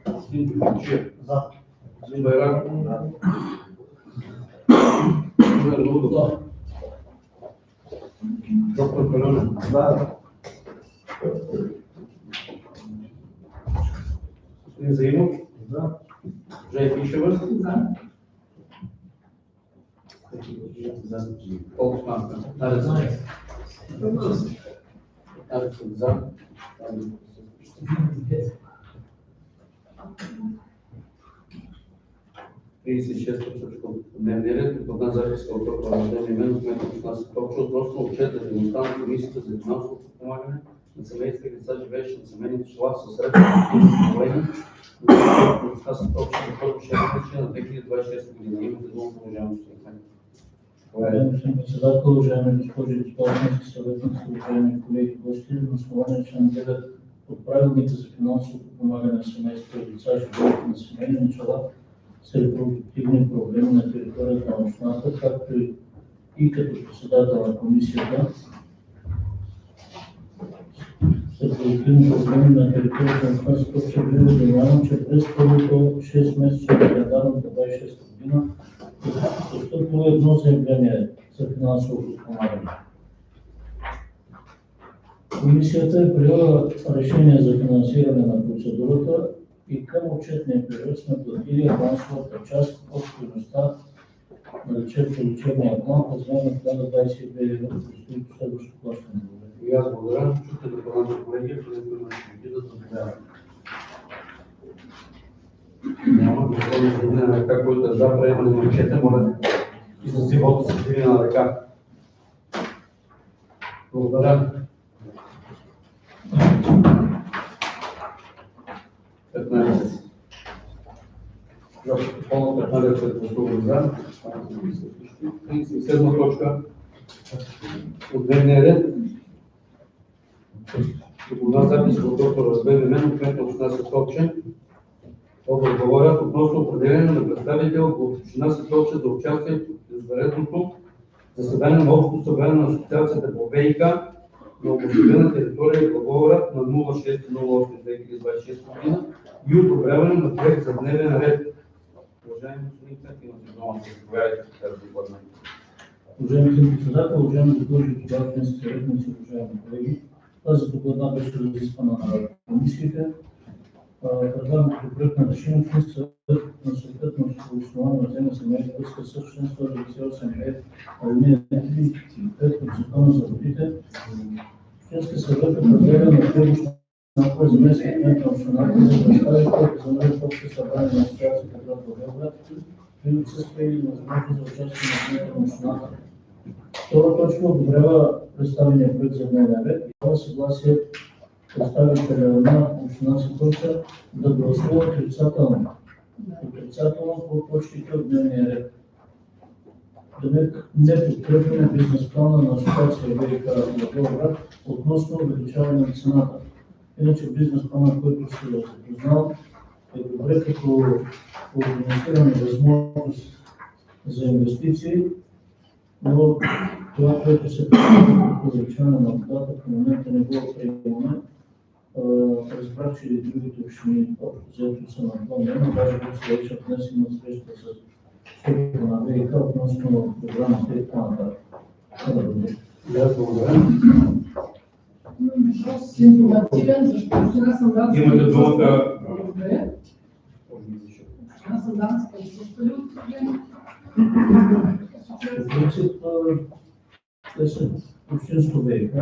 господин Дюфичев, господин Байрак, господин Рудов, доктор Пеленев, господин Заимов, Жей Фишева. За. Колко сме? 15. 15 за. 36 точка от дневния ред, една записка от парламентарния именно, което от нас точно относно отчет за дейността на Комисията за финансово подпомагане на семейства и деца, живеещи на семейни числа със средства за проблеми, от нас точно за първо 6 месеца на 2026 година. Имате думата, уважаеми господин. Уважаеми господин председател, уважаеми госпожи и господа съветници, уважаеми колеги гости, на основание член 9 от Правилника за финансово подпомагане на семейства и деца, живеещи на семейни начала с репродуктивни проблеми на територията на общината, както и като председател на комисията с репродуктивни проблеми на територията на общината, ще ви уведомявам, че през първото 6 месеца на календарната 26 година постъпило едно заявление за финансово подпомагане. Комисията е приела решение за финансиране на процедурата и към отчетния период сме платили авансовата част от стойността на лечебния план в размер на 1022 евро, предстои последващо плащане. И аз благодаря. Чухте допълнително колеги, които ще да заповядат. Няма господин Владимир на ръка, който е за приемане на отчета, моля и за сивото се дели на ръка. Благодаря. 15. Пълно 15 гласували за. 37 точка от дневния ред. Свободна записка от доктор Разбер Вимен, кмет на община Световче. Говорят относно определение на представител от община Световче за участие в извънредното заседание на Общото събрание на Асоциацията по ВиК на обособена територия Благоевград на 06.08.2026 година и одобряване на проект за дневен ред. Уважаеми господин Кмет, имате думата, заповядайте да докладна. Уважаеми господин председател, уважаеми госпожи и господа съветници, уважаеми колеги, тази докладна беше разисквана на комисиите. Предлагам като проект на решение на съответно основание на тема семейна връзка с член 198 алинея 3 и 5 от Закона за водите. Общински съвет определя на следващата заместник кмет на общината за представител за новото общо събрание на Асоциацията град Благоевград при отсъствие или възможност за участие на кмета на общината. Втора точка одобрява представения проект за дневен ред и дава съгласие представителя на община Световче да гласува отрицателно по точките от дневния ред. Да не подкрепяме бизнес плана на Асоциация ВиК Благоевград относно увеличаване на цената. Иначе бизнес плана, който се е запознал, е добре като организираме възможност за инвестиции, но това, което се прави по увеличаване на водата, в момента не го приемаме. Разбрах, че и другите общини общо са на това мнение, даже се вече днес има среща с шефа на ВиК относно програмата и така нататък. Въпрос информативен, защото община Санданска... Имате думата. Община Санданска също ли отклонение? По принцип, те са общинско ВиК,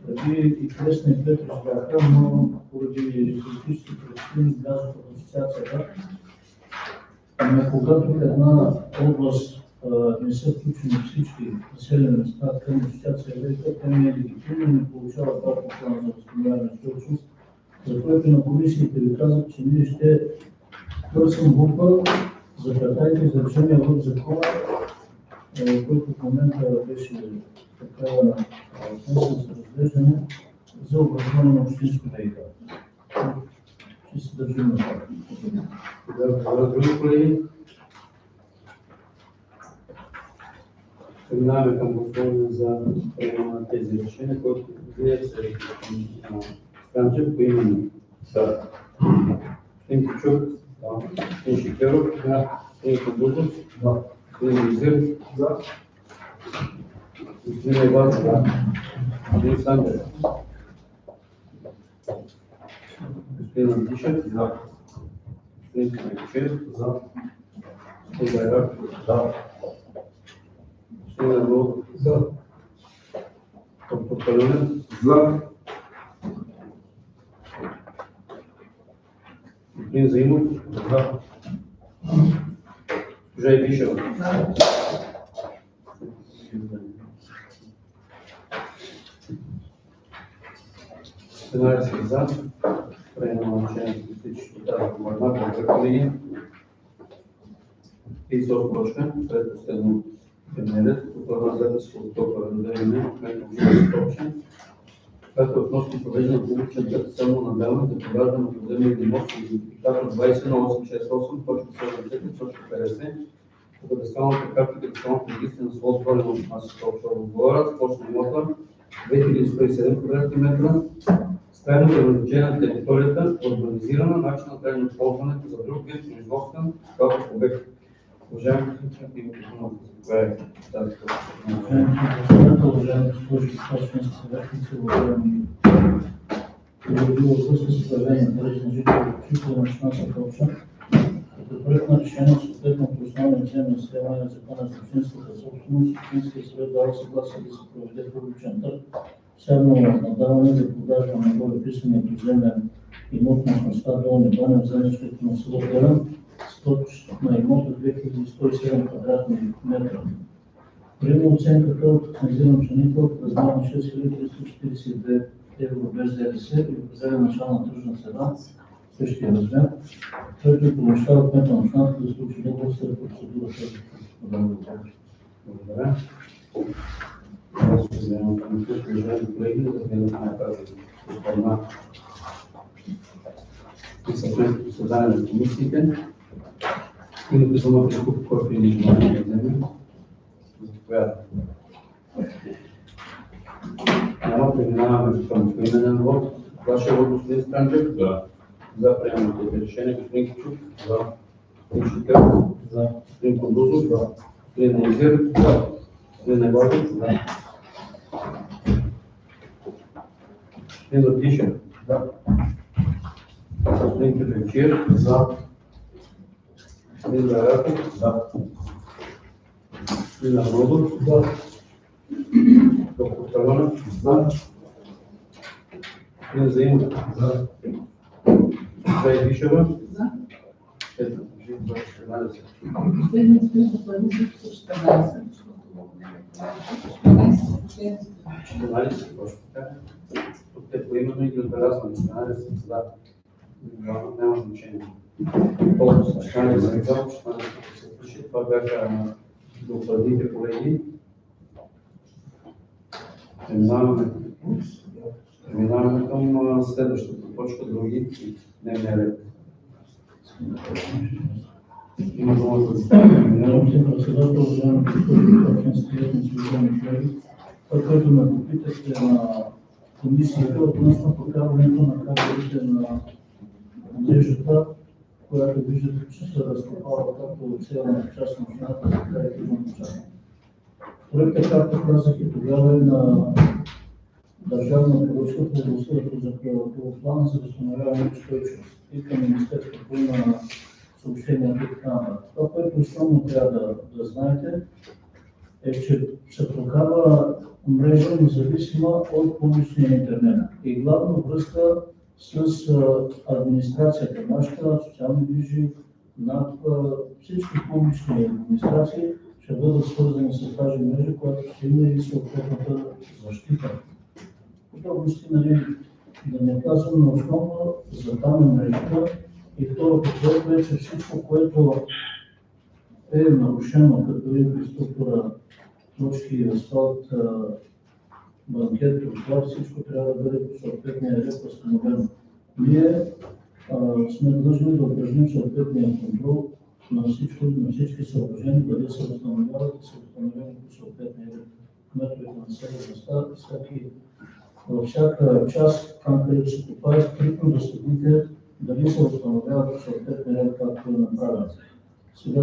преди и Кресна и Петър бяха, но поради политически причини влязоха в асоциацията. Но когато в една област не са включени всички населени места към асоциация ВиК, те не е легитимно и не получават това плана за възстановяване на устойчивост, за което на комисиите ви казах, че ние ще търсим буква за кратайте изречение в закона, който в момента беше така внесен за разглеждане за образуване на общинско ВиК. Ще се държим на това. Други колеги? Преминаваме към гласуване за приемане на тези решения, които вие се Станчев по именно. Да. Господин Кичук, господин Шикеров, господин Кабузов, господин Мизир, господин Иванов, господин Санчев. Господин Антишев. За. Господин Каличев. За. Господин Байрак. За. Господин Ангелов. За. Доктор Палюнев. За. Господин Заимов. За. Госпожа Ибишева. 13 за. Приемаме на решението политически тази командна. Благодаря, колеги. И за точка, след последно дневният, това запис от това разделение, което ще общен, както относно провеждане на публичен търг само на даване за продажа на поземлени имоти с идентификатор 20868.74.50 по кадастралната карта и кадастралната регистри на село Столен от Масата обща отговора, с площ на имота 2107 квадратни метра, с крайно предназначение на територията, урбанизирана, начин на крайно използването за друг вид производствен скалък обект. Уважаеми господин имате думата, заповядайте тази Председател, уважаеми госпожи и господа съветници, уважаеми колеги, във връзка с управление на пари на жители на Шмасата обща, като проект на решение съответното основно вземане изследване на закона за общинската собственост, Общинския съвет дава съгласие да се проведе публичен търг, сядно надаване за продажба на горе-писания поземен имот на местността Долни Баня в землището на село Гледан, площ на имота 2107 квадратни метра. Приема оценката от лицензиран оценител в размер на 6342 евро без ДДС и определя начална тръжна цена в същия размер, който е помощта от кмета на общината да случи договор след процедурата за продажба. Благодаря. Аз ще вземам към тук, уважаеми колеги, да гледаме на тази изпълна и съвместното създание на комисиите. И да призумат изкуп, който ни желание да вземем. Заповядайте. Няма, преминаваме към поименен вот. Вашия вот, господин Станчев? Да. За приемането решение, господин Кичук? За. Господин Шикър? За. Господин Кондузов? За. Господин Наизир? За. Господин Невадов? За. Господин Латишев? Да. Господин Каличев? За. Господин Байраков? За. Господин Ангелов? За. Доктор Палюнев? За. Господин Заимов? За. Госпожа Ибишева? За. 14. Последният стои за първи също 14, защото много не е 14. 12 точно така. Тук те поименно и ги отбелязваме. 12 да. Няма значение. Колко са 16 за екзамен, 16 се включи. Това бяха докладните колеги. Преминаваме към следващата точка, други дневния ред. Има думата за Господин председател, уважаеми госпожи съветници, уважаеми колеги, това, което ме попитахте на комисията относно прокарването на кабелите на мрежата, която виждате, че се разкопава както от северната част на общината, така и южната част. Проектът, както казах и тогава, е на държавна поръчка по областта за плана за възстановяване и устойчивост и към Министерството на съобщенията и така нататък. Това, което основно трябва да знаете, е, че се прокарва мрежа независима от публичния интернет и главно връзка с администрацията, нашата, социални грижи, над всички публични администрации ще бъдат свързани с тази мрежа, която ще има и съответната защита. Подробности, нали, да не казвам, но основно за там е мрежата. И второто, което е, че всичко, което е нарушено като инфраструктура, точки, асфалт, банкет, тротуар, всичко трябва да бъде по съответния ред възстановено. Ние сме длъжни да упражним съответния контрол на всички съоръжения, дали се възстановяват и са възстановени по съответния ред. Кметовете на населените във всяка част, там където се копае, стрикно да следите дали се възстановяват по съответния ред, както е направено. Сега